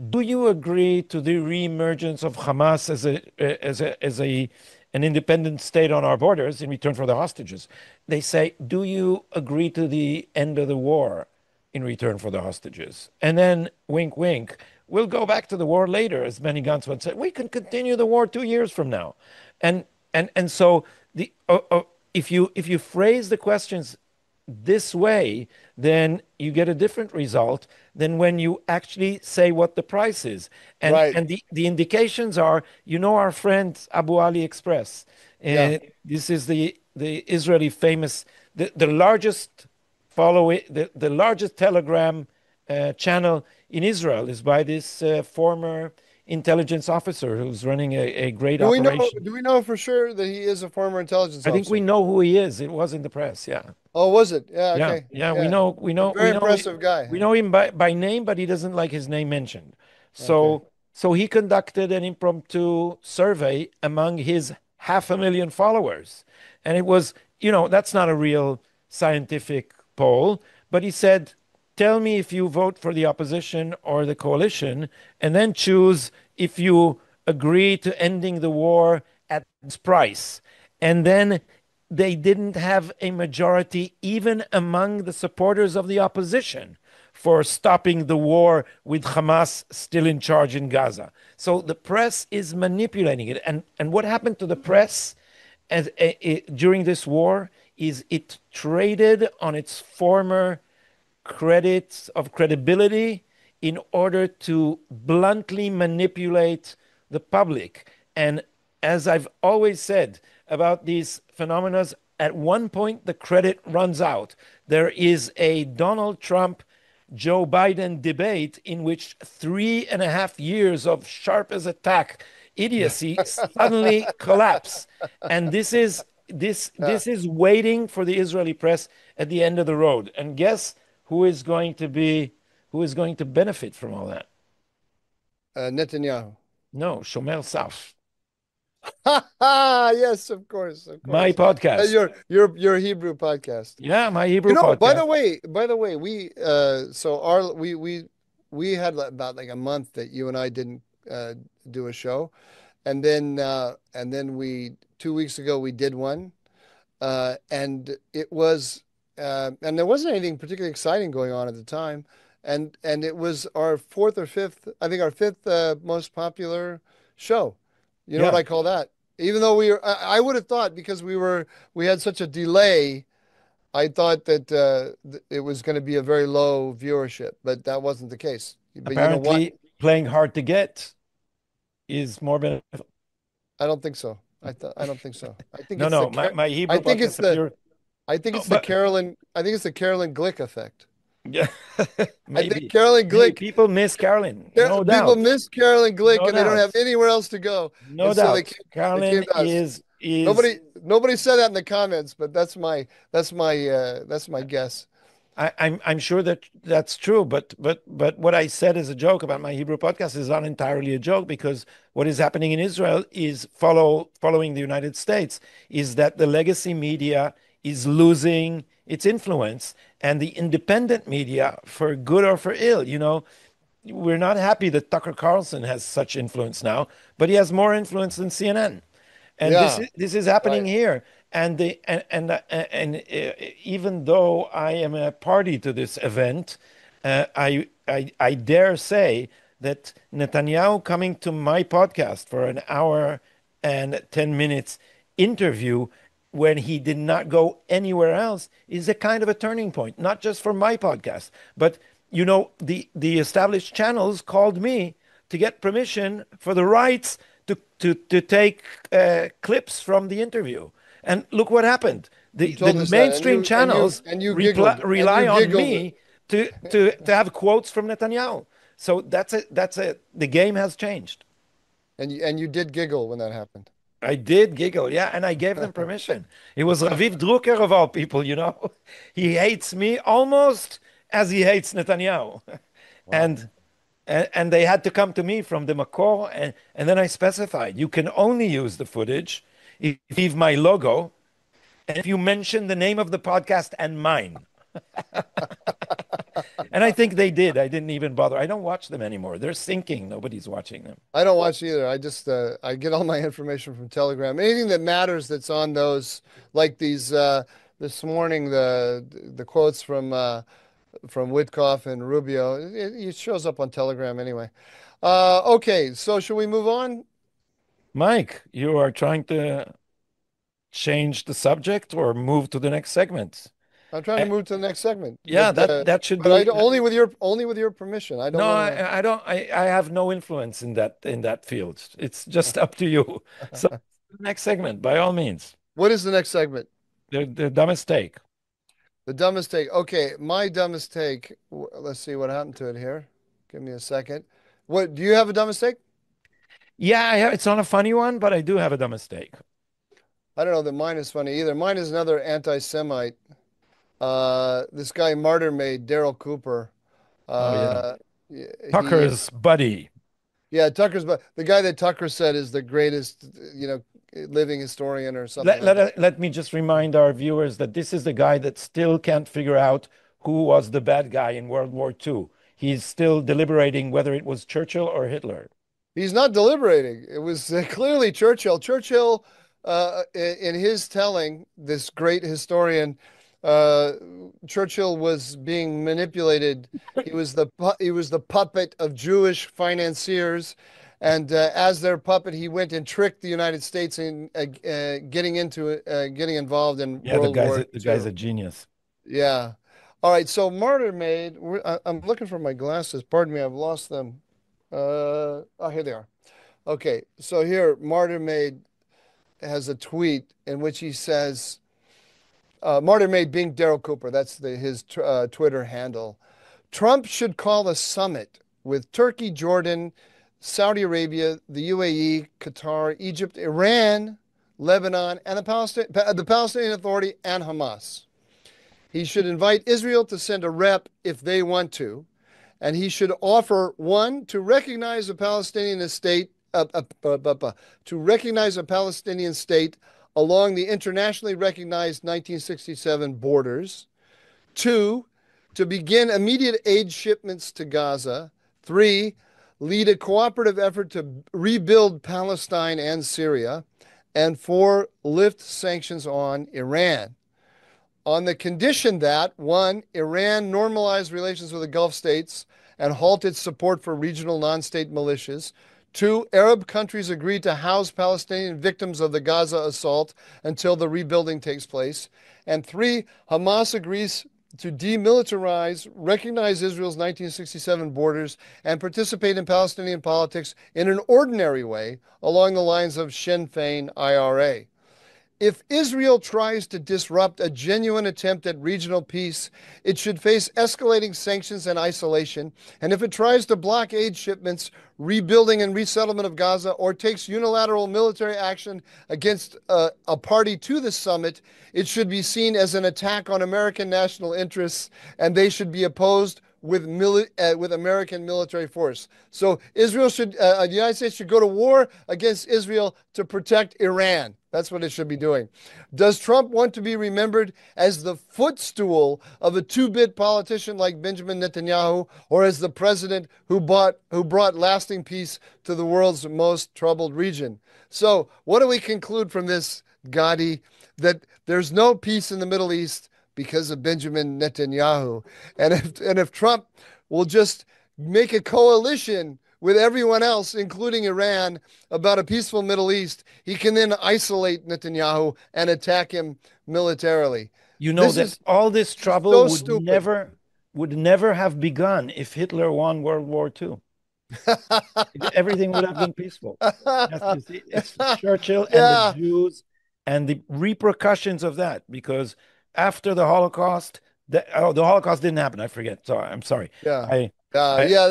do you agree to the reemergence of Hamas as a an independent state on our borders in return for the hostages? They say, do you agree to the end of the war in return for the hostages? And then, wink, wink, we'll go back to the war later, as Benny Gantz once said. We can continue the war 2 years from now, and so the if you phrase the questions this way, then you get a different result than when you actually say what the price is. And right. and the indications are, our friend Abu Ali Express. Yeah. This is the Israeli famous, the largest following, the largest telegram channel in Israel is by this former intelligence officer who's running a great Do we know? operation. Do we know for sure that he is a former intelligence I think we officer? know who he is. It was in the press. Yeah. Oh, was it? Yeah. Yeah, Okay. yeah, we Yeah. know, we A know, very impressive guy. we know him by name, but he doesn't like his name mentioned. Okay. So he conducted an impromptu survey among his 500,000 followers, and it was, that's not a real scientific poll, but he said, "Tell me if you vote for the opposition or the coalition, and then choose if you agree to ending the war at this price." And then they didn't have a majority even among the supporters of the opposition for stopping the war with Hamas still in charge in Gaza. So the press is manipulating it. And what happened to the press during this war is it traded on its former credits of credibility in order to bluntly manipulate the public. And as I've always said about these phenomena, at one point the credit runs out. There is a Donald Trump Joe Biden debate in which 3.5 years of sharp as a tack idiocy suddenly collapse. And Yeah. this is waiting for the Israeli press at the end of the road. And guess who is going to benefit from all that? Netanyahu. No, Shomer Saf, Yes, of course, of my course. podcast. Your Hebrew podcast. Yeah, my Hebrew podcast. By the way, we so our we we had about like a month that you and I didn't do a show, and then we 2 weeks ago we did one, and it was and there wasn't anything particularly exciting going on at the time, and it was our fourth or fifth, I think our fifth most popular show. You know what Yeah, I call that? Even though I would have thought because we had such a delay, I thought that it was going to be a very low viewership, but that wasn't the case. But you know what? apparently playing hard to get is more beneficial. I don't think so. I don't think so. I think No, it's the no, my I Hebrew think it's podcast, if the you're, I think no, it's the but Carolyn I think it's the Carolyn Glick effect. yeah, I think maybe, Carolyn maybe Glick people miss Carolyn, no people doubt, miss Carolyn Glick no and they don't have doubt, anywhere else to go. no And so doubt. they came Carolyn to us. is Nobody said that in the comments, but that's my guess. I'm sure that that's true, but what I said as a joke about my Hebrew podcast is not entirely a joke because what is happening in Israel is following the United States is that the legacy media is losing its influence and the independent media, for good or for ill, we're not happy that Tucker Carlson has such influence now, but he has more influence than CNN. And Yeah, this is happening right. here. And even though I am a party to this event, I dare say that Netanyahu coming to my podcast for an hour and 10 minutes interview when he did not go anywhere else is a kind of a turning point, not just for my podcast, but the established channels called me to get permission for the rights to take clips from the interview. And look what happened. You The told us that, and mainstream you and you channels and you giggled and you rely on giggled me to have quotes from Netanyahu. So the game has changed. and you did giggle when that happened. I did giggle, yeah, and I gave them permission. It was Raviv Drucker of all people, He hates me almost as he hates Netanyahu. Wow. And and they had to come to me from the Makor, and then I specified you can only use the footage if you leave my logo and if you mention the name of the podcast and mine. And I think they did. I didn't even bother. I don't watch them anymore. They're sinking. Nobody's watching them. I don't watch either. I just I get all my information from Telegram. Anything that matters that's on those, like these this morning the quotes from Witkoff and Rubio, it shows up on Telegram anyway. Okay, so should we move on? Mike, you are trying to change the subject or move to the next segment. I'm trying to I, move to the next segment, yeah, that should but I be. don't, only with your permission. I don't No, want to. I don't. I have no influence in that field. It's just up to you. So, next segment, by all means. What is the next segment? The dumbest take. The dumbest take. Okay, my dumbest take. Let's see what happened to it here. Give me a second. What do you have a dumbest take? Yeah, it's not a funny one, but I do have a dumbest take. I don't know that mine is funny either. Mine is another anti-Semite. This guy martyr made Daryl Cooper. Oh yeah, Uh, he, Tucker's buddy. yeah, Tucker's, but the guy that Tucker said is the greatest, living historian or something Let, like that. let, let me just remind our viewers that this is the guy that still can't figure out who was the bad guy in World War II. He's still deliberating whether it was Churchill or Hitler. He's not deliberating. It was clearly Churchill. Churchill, in his telling, this great historian, uh, Churchill was being manipulated. He was the puppet of Jewish financiers, and as their puppet, he went and tricked the United States in getting involved in Yeah, World War the guy's II. a genius. Yeah. All right. So Martyr Maid. I'm looking for my glasses. Pardon me. I've lost them. Oh, here they are. Okay. So here, Martyr Maid has a tweet in which he says, Martyr Maid being Daryl Cooper. That's his Twitter handle. Trump should call a summit with Turkey, Jordan, Saudi Arabia, the UAE, Qatar, Egypt, Iran, Lebanon, and the Palestinian Authority and Hamas. He should invite Israel to send a rep if they want to, and he should offer one to recognize a Palestinian state to recognize a Palestinian state along the internationally recognized 1967 borders. Two, to begin immediate aid shipments to Gaza. 3, lead a cooperative effort to rebuild Palestine and Syria. And 4, lift sanctions on Iran. On the condition that, 1, Iran normalized relations with the Gulf states and halted support for regional non-state militias. 2, Arab countries agreed to house Palestinian victims of the Gaza assault until the rebuilding takes place. And 3, Hamas agrees to demilitarize, recognize Israel's 1967 borders, and participate in Palestinian politics in an ordinary way along the lines of Sinn Féin IRA. If Israel tries to disrupt a genuine attempt at regional peace, it should face escalating sanctions and isolation. And if it tries to block aid shipments, rebuilding and resettlement of Gaza, or takes unilateral military action against a party to the summit, it should be seen as an attack on American national interests, and they should be opposed with American military force. So the United States should go to war against Israel to protect Iran. That's what it should be doing. Does Trump want to be remembered as the footstool of a two-bit politician like Benjamin Netanyahu, or as the president who brought lasting peace to the world's most troubled region? So what do we conclude from this, Gadi? That there's no peace in the Middle East because of Benjamin Netanyahu. And if Trump will just make a coalition with everyone else, including Iran, about a peaceful Middle East, he can then isolate Netanyahu and attack him militarily. You know that all this trouble would never have begun if Hitler won World War II. Everything would have been peaceful. It's Churchill and the Jews and the repercussions of that, because after the Holocaust, the Holocaust didn't happen. I forget. Sorry, I'm sorry. Martyr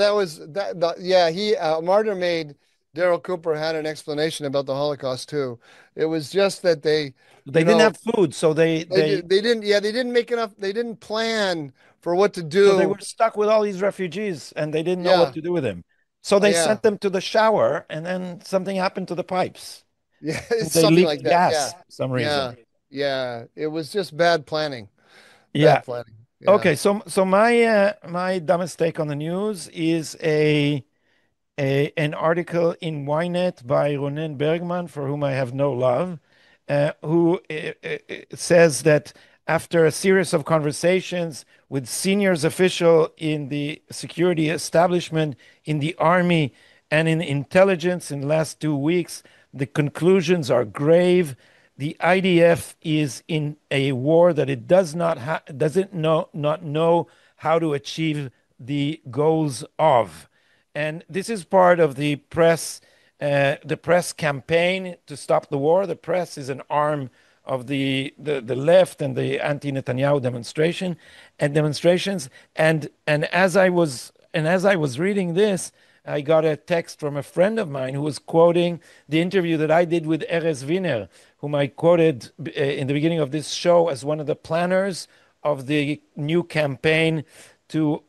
made Daryl Cooper had an explanation about the Holocaust too. It was just that they didn't have food, so they didn't make enough. They didn't plan for what to do. So they were stuck with all these refugees, and they didn't know what to do with them. So they sent them to the shower, and then something happened to the pipes. Yeah, they something like that. Gas for some reason. Yeah, it was just bad planning. Bad planning. Yeah. Okay, so my dumbest take on the news is an article in Ynet by Ronen Bergman, for whom I have no love, who says that after a series of conversations with seniors official in the security establishment, in the army, and in intelligence in the last 2 weeks, the conclusions are grave. The IDF is in a war that it doesn't know how to achieve the goals of. And this is part of the press campaign to stop the war. The press is an arm of the left and the anti-Netanyahu demonstrations. And as I was reading this, I got a text from a friend of mine who was quoting the interview that I did with Erez Wiener, whom I quoted in the beginning of this show as one of the planners of the new campaign to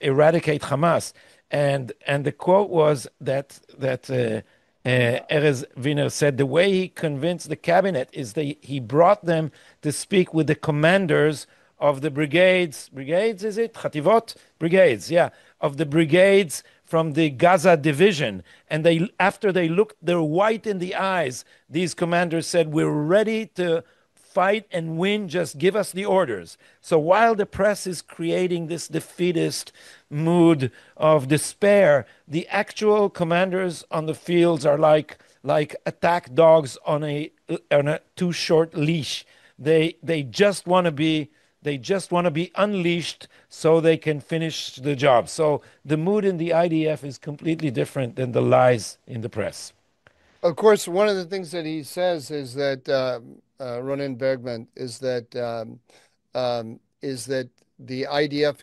eradicate Hamas. And the quote was that Erez Wiener said the way he convinced the cabinet is that he brought them to speak with the commanders of the brigades. Brigades, is it? Chativot? Brigades, yeah. Of the brigades from the Gaza division. And after they looked their white in the eyes, these commanders said, we're ready to fight and win, just give us the orders. So while the press is creating this defeatist mood of despair, the actual commanders on the fields are like attack dogs on a too short leash. They just want to be unleashed so they can finish the job. So the mood in the IDF is completely different than the lies in the press. Of course, one of the things that he says is that Ronen Bergman is that the IDF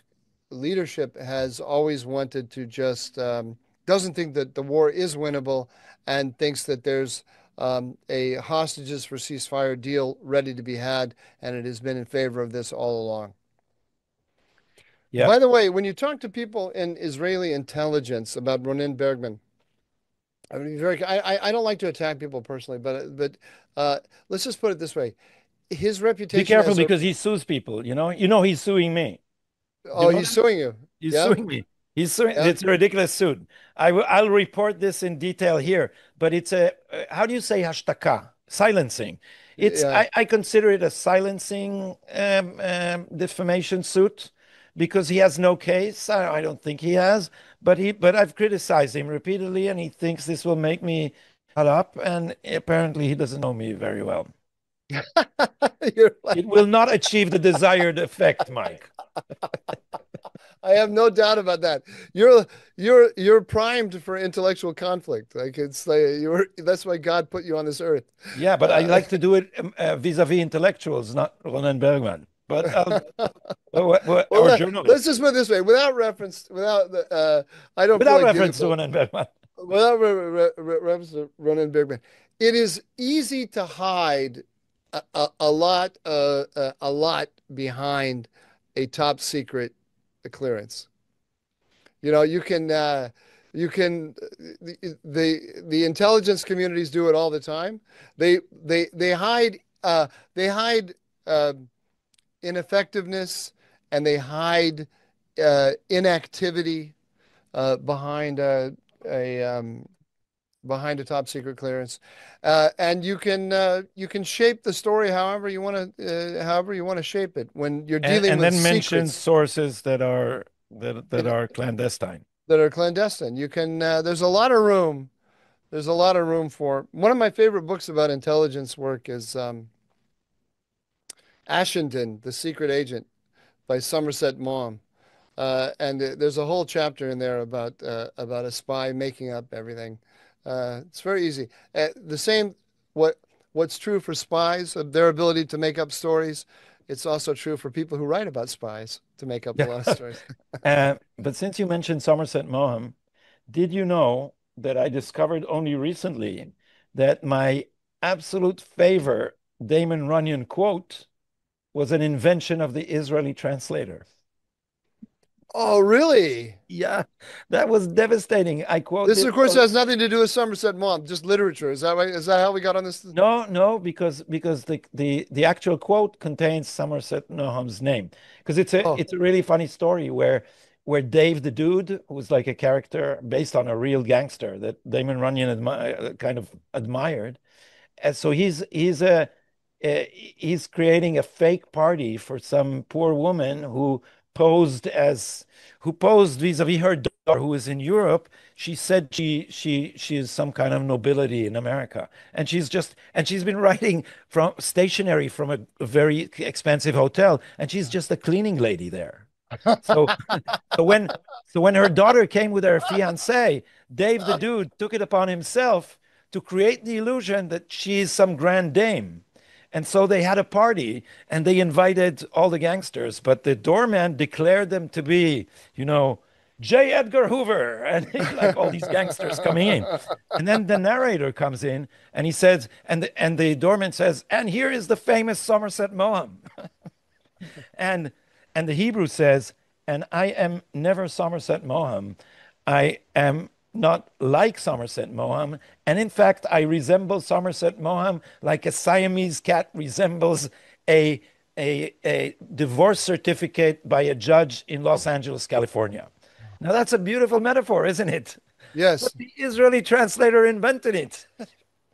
leadership has always wanted to just doesn't think that the war is winnable, and thinks that there's a hostages for ceasefire deal ready to be had, and it has been in favor of this all along. Yeah. By the way, when you talk to people in Israeli intelligence about Ronen Bergman, I mean, I don't like to attack people personally, but let's just put it this way: his reputation. Be careful because he sues people. You know he's suing me. Oh, he's suing you. He's suing me. Yeah. It's a ridiculous suit. I'll report this in detail here, but it's a how do you say hashtaka? Silencing. Yeah. I consider it a silencing defamation suit because he has no case. I don't think he has, but I've criticized him repeatedly, and he thinks this will make me shut up, and apparently he doesn't know me very well. You're like, It will not achieve the desired effect, Mike. I have no doubt about that. You're primed for intellectual conflict. Like it's like you're that's why God put you on this earth. Yeah, but I Uh, like to do it vis-a-vis intellectuals, not Ronan Bergman, but well, or let's journalists, just put it this way: without reference, without the, I don't feel without like dealing reference to with Ronan Bergman. without reference to Ronan Bergman. It is easy to hide a lot behind a top secret clearance. You know, you can the intelligence communities do it all the time. They hide they hide uh, ineffectiveness and they hide inactivity behind a behind a top secret clearance, and you can shape the story however you want to shape it when you're dealing And with then mention secrets sources that in, are clandestine. that are clandestine. You can there's a lot of room. There's a lot of room for one of my favorite books about intelligence work is Ashenden, The Secret Agent by Somerset Maugham. And there's a whole chapter in there about a spy making up everything. It's very easy. The same what what's true for spies, their ability to make up stories. It's also true for people who write about spies to make up a Yeah. lot of stories. But since you mentioned Somerset Maugham, did you know that I discovered only recently that my absolute favorite Damon Runyon quote was an invention of the Israeli translator? Oh, really? Yeah, that was devastating. I quote This, this. of course, has nothing to do with Somerset Maugham, just literature. Is that right? Is that how we got on this? No, no, because the actual quote contains Somerset Maugham's name. Because Oh, it's a really funny story where Dave the Dude, who's like a character based on a real gangster that Damon Runyon kind of admired, and so he's creating a fake party for some poor woman posed as who posed vis-a-vis her daughter who is in Europe. She said she is some kind of nobility in America, and she's been writing from stationery from a very expensive hotel, and she's just a cleaning lady there. So so when so when her daughter came with her fiance, Dave the Dude took it upon himself to create the illusion that she's some grand dame. And so they had a party and they invited all the gangsters, but the doorman declared them to be, J. Edgar Hoover, and like all these gangsters coming in. And then the narrator comes in and he says, and the doorman says, and here is the famous Somerset Maugham. And and the Hebrew says, and I am never Somerset Maugham. I am not like Somerset Maugham. And in fact, I resemble Somerset Maugham like a Siamese cat resembles a, a divorce certificate by a judge in Los Angeles, California. Now, that's a beautiful metaphor, isn't it? But yes. the Israeli translator invented it,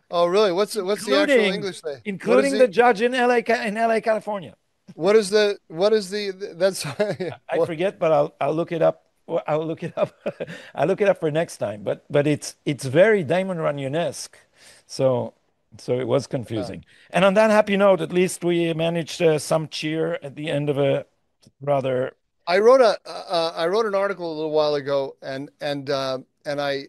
Oh, really? What's the actual including English say? What is including the the judge in LA, California. what is the that's I what forget, but I'll look it up. Well, I'll look it up. I'll look it up for next time. But it's very Damon Runyon-esque. So so it was yeah. confusing. And on that happy note, at least we managed some cheer at the end of a rather. I wrote an article a little while ago and I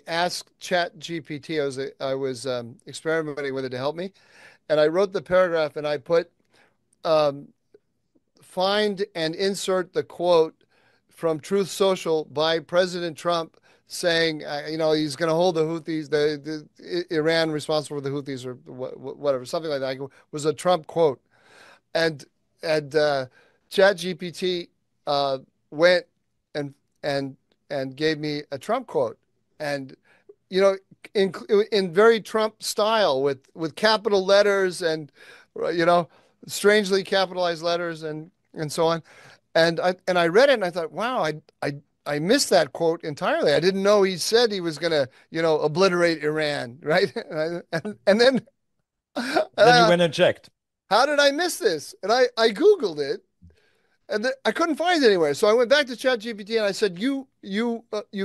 asked Chat GPT. I was experimenting with it to help me, and I wrote the paragraph and I put um, find and insert the quote from Truth Social by President Trump saying, he's going to hold the Houthis, the Iran responsible for the Houthis or whatever, something like that. It was a Trump quote, and and Chat GPT went and and and gave me a Trump quote, and you know, in very Trump style with capital letters and you know, strangely capitalized letters and so on. And I read it and I thought, wow, I missed that quote entirely. I didn't know he said he was going to, obliterate Iran, right? And then Then you uh, went and checked. how did I miss this? And I Googled it, and I couldn't find it anywhere. So I went back to ChatGPT and I said, "You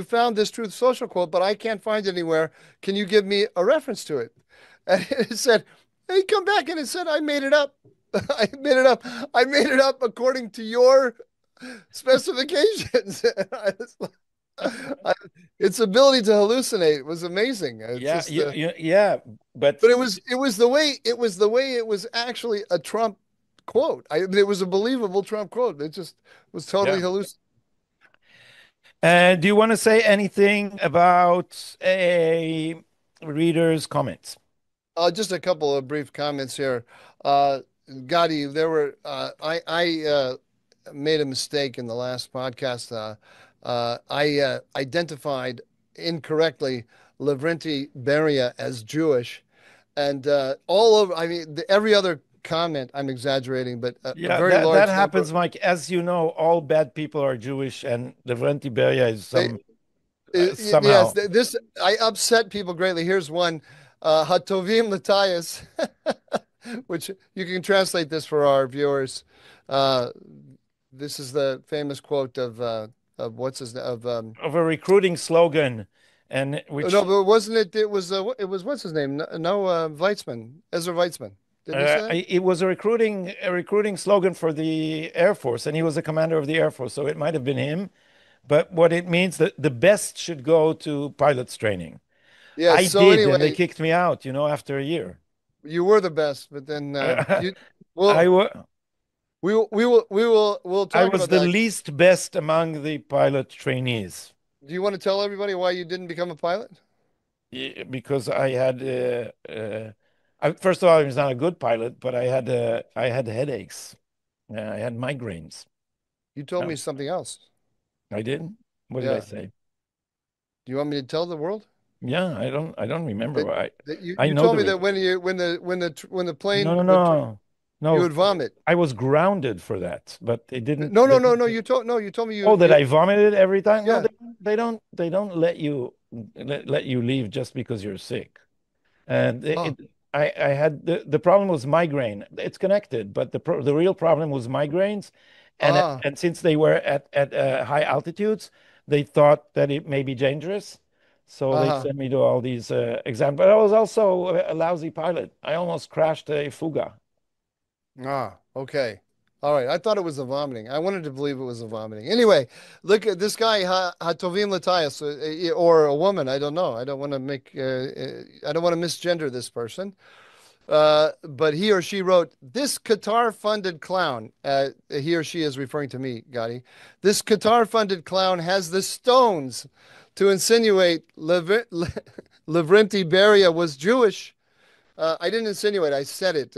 found this Truth Social quote, but I can't find it anywhere. Can you give me a reference to it?" And it said, and he come back and it said, "I made it up. I made it up. I made it up according to your specifications." I, its ability to hallucinate was amazing. It's Yeah, just, yeah, but but it was the way it was actually a Trump quote. It was a believable Trump quote. It just was totally yeah. hallucinating. Do you want to say anything about a reader's comments? Just a couple of brief comments here. Uh, Gotti, I made a mistake in the last podcast. I identified incorrectly Lavrenti Beria as Jewish, and all over. I mean, every other comment, I'm exaggerating, but a Yeah, very that large number. happens, Mike. As you know, all bad people are Jewish, and the Beria is They, yes, somehow. this I upset people greatly. Here's one, Hatovim Latayas, which you can translate this for our viewers. Uh, this is the famous quote of what's his name of Of a recruiting slogan, and no, which but wasn't it? It was what's his name? No, Weitzman, Ezra Weitzman. Didn't he say that? it was a recruiting slogan for the Air Force, and he was the commander of the Air Force, so it might have been him. But what it means that the best should go to pilots training. Yeah. I So did, and they anyway, kicked me out, after a year. you were the best, but then you I well, wa we'll I talk was about the that. least best among the pilot trainees. Do you want to tell everybody why you didn't become a pilot? Because I had first of all, I was not a good pilot, but I had headaches. I had migraines. You told Uh, me something else. I did. What did I Yeah. say? Do you want me to tell the world Yeah, I don't remember. that I that you I you know told the me that reason. when the No, plane no, would no, you no. would vomit. I was grounded for that, but it didn't. No, They no, no, didn't. no. You told me Oh, that I vomited every time? No, yeah. they don't let you leave just because you're sick. And Oh, I had the problem was migraine. It's connected, but the real problem was migraines, ah, and since they were at high altitudes, they thought that it may be dangerous, so they uh-huh. sent me to all these exams. But I was also a lousy pilot. I almost crashed a Fuga. Okay. All right. I thought it was the vomiting. I wanted to believe it was the vomiting. Anyway, look at this guy, Hatovim Latayas, or a woman. I don't know. I don't want to misgender this person. But he or she wrote, "This Qatar-funded clown," he or she is referring to me, Gotti. "This Qatar-funded clown has the stones to insinuate Lavrenti Beria was Jewish." I didn't insinuate, I said it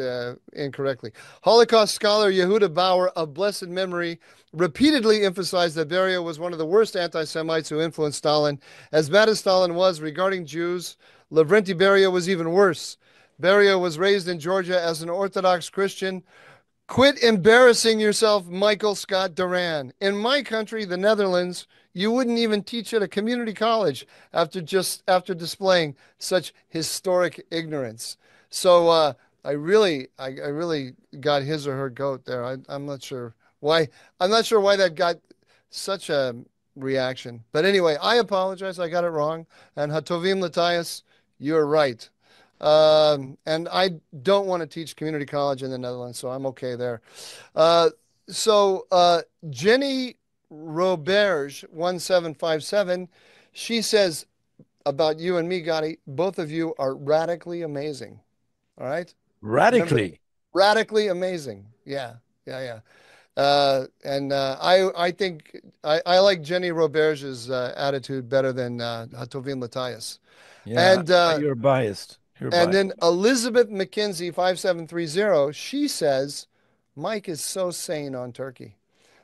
incorrectly. Holocaust scholar Yehuda Bauer of blessed memory repeatedly emphasized that Beria was one of the worst anti Semites who influenced Stalin. As bad as Stalin was regarding Jews, Lavrenti Beria was even worse. Beria was raised in Georgia as an Orthodox Christian. Quit embarrassing yourself, Michael Scott Duran. In my country, the Netherlands, you wouldn't even teach at a community college after displaying such historic ignorance. So I really got his or her goat there. I'm not sure why. I'm not sure why that got such a reaction. But anyway, I apologize. I got it wrong. And Hatovim Latayas, you're right. And I don't want to teach community college in the Netherlands, so I'm okay there. Uh, so Jenny Roberge 1757, she says about you and me, Gotti, both of you are radically amazing. All right. Remember that. Radically. Radically amazing. Yeah. Yeah. Yeah. And I think I like Jenny Roberge's attitude better than Hatovim Latayas. Yeah, And you're biased. You're and biased. then Elizabeth McKinsey 5730, she says Mike is so sane on Turkey.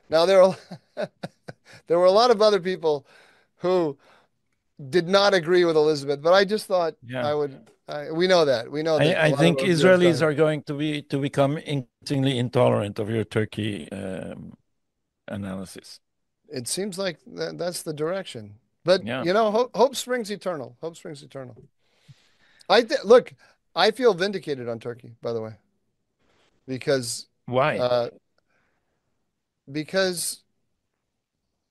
Now there were a lot of other people who did not agree with Elizabeth, but I just thought Yeah. I would. We know that. We know that I a lot of think our viewers Israelis don't. are going to become increasingly intolerant of your Turkey analysis. It seems like that's the direction. But Yeah. hope springs eternal. Hope springs eternal. Look, I feel vindicated on Turkey, by the way, because Why? uh, because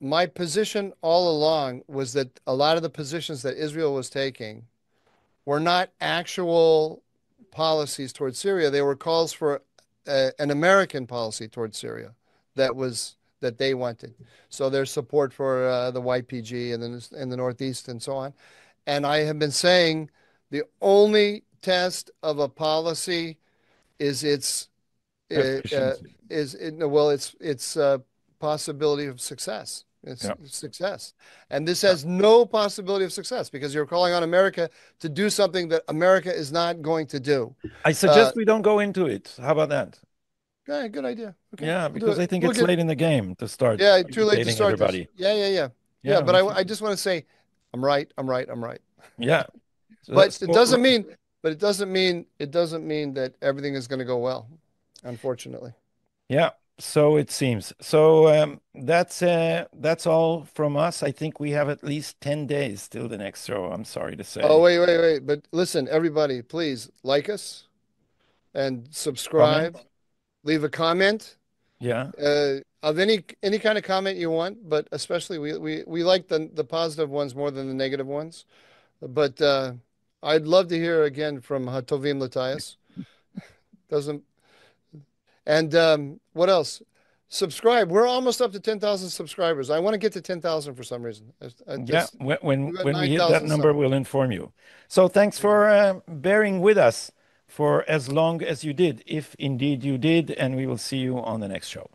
my position all along was that a lot of the positions that Israel was taking were not actual policies towards Syria. They were calls for an American policy towards Syria that they wanted. So their support for the YPG and in the Northeast and so on. And I have been saying the only test of a policy is its Efficiency. its possibility of success. It's Yeah. success. And this has no possibility of success because you're calling on America to do something that America is not going to do. I Uh, suggest we don't go into it. How about that? yeah, good idea. Okay, Yeah, we'll do because it. I think We'll it's get, late in the game to start yeah, too late to educating start this. everybody. Yeah. Yeah, Yeah, but we I should. just want to say I'm right. I'm right. I'm right. Yeah. So, But it so doesn't mean, that everything is going to go well, unfortunately. yeah, so it seems. So that's all from us. I think we have at least 10 days till the next show. I'm sorry to Oh, say. wait. But listen, everybody, please like us and subscribe, Comment? leave a comment Yeah. of any kind of comment you want, but especially we like the positive ones more than the negative ones. But I'd love to hear again from Hatovim Latias. Doesn't and what else? Subscribe. We're almost up to 10,000 subscribers. I want to get to 10,000 for some reason. Yeah, We got when we hit that 9,000 number, something. we'll inform you. So thanks for bearing with us for as long as you did, if indeed you did, and we will see you on the next show.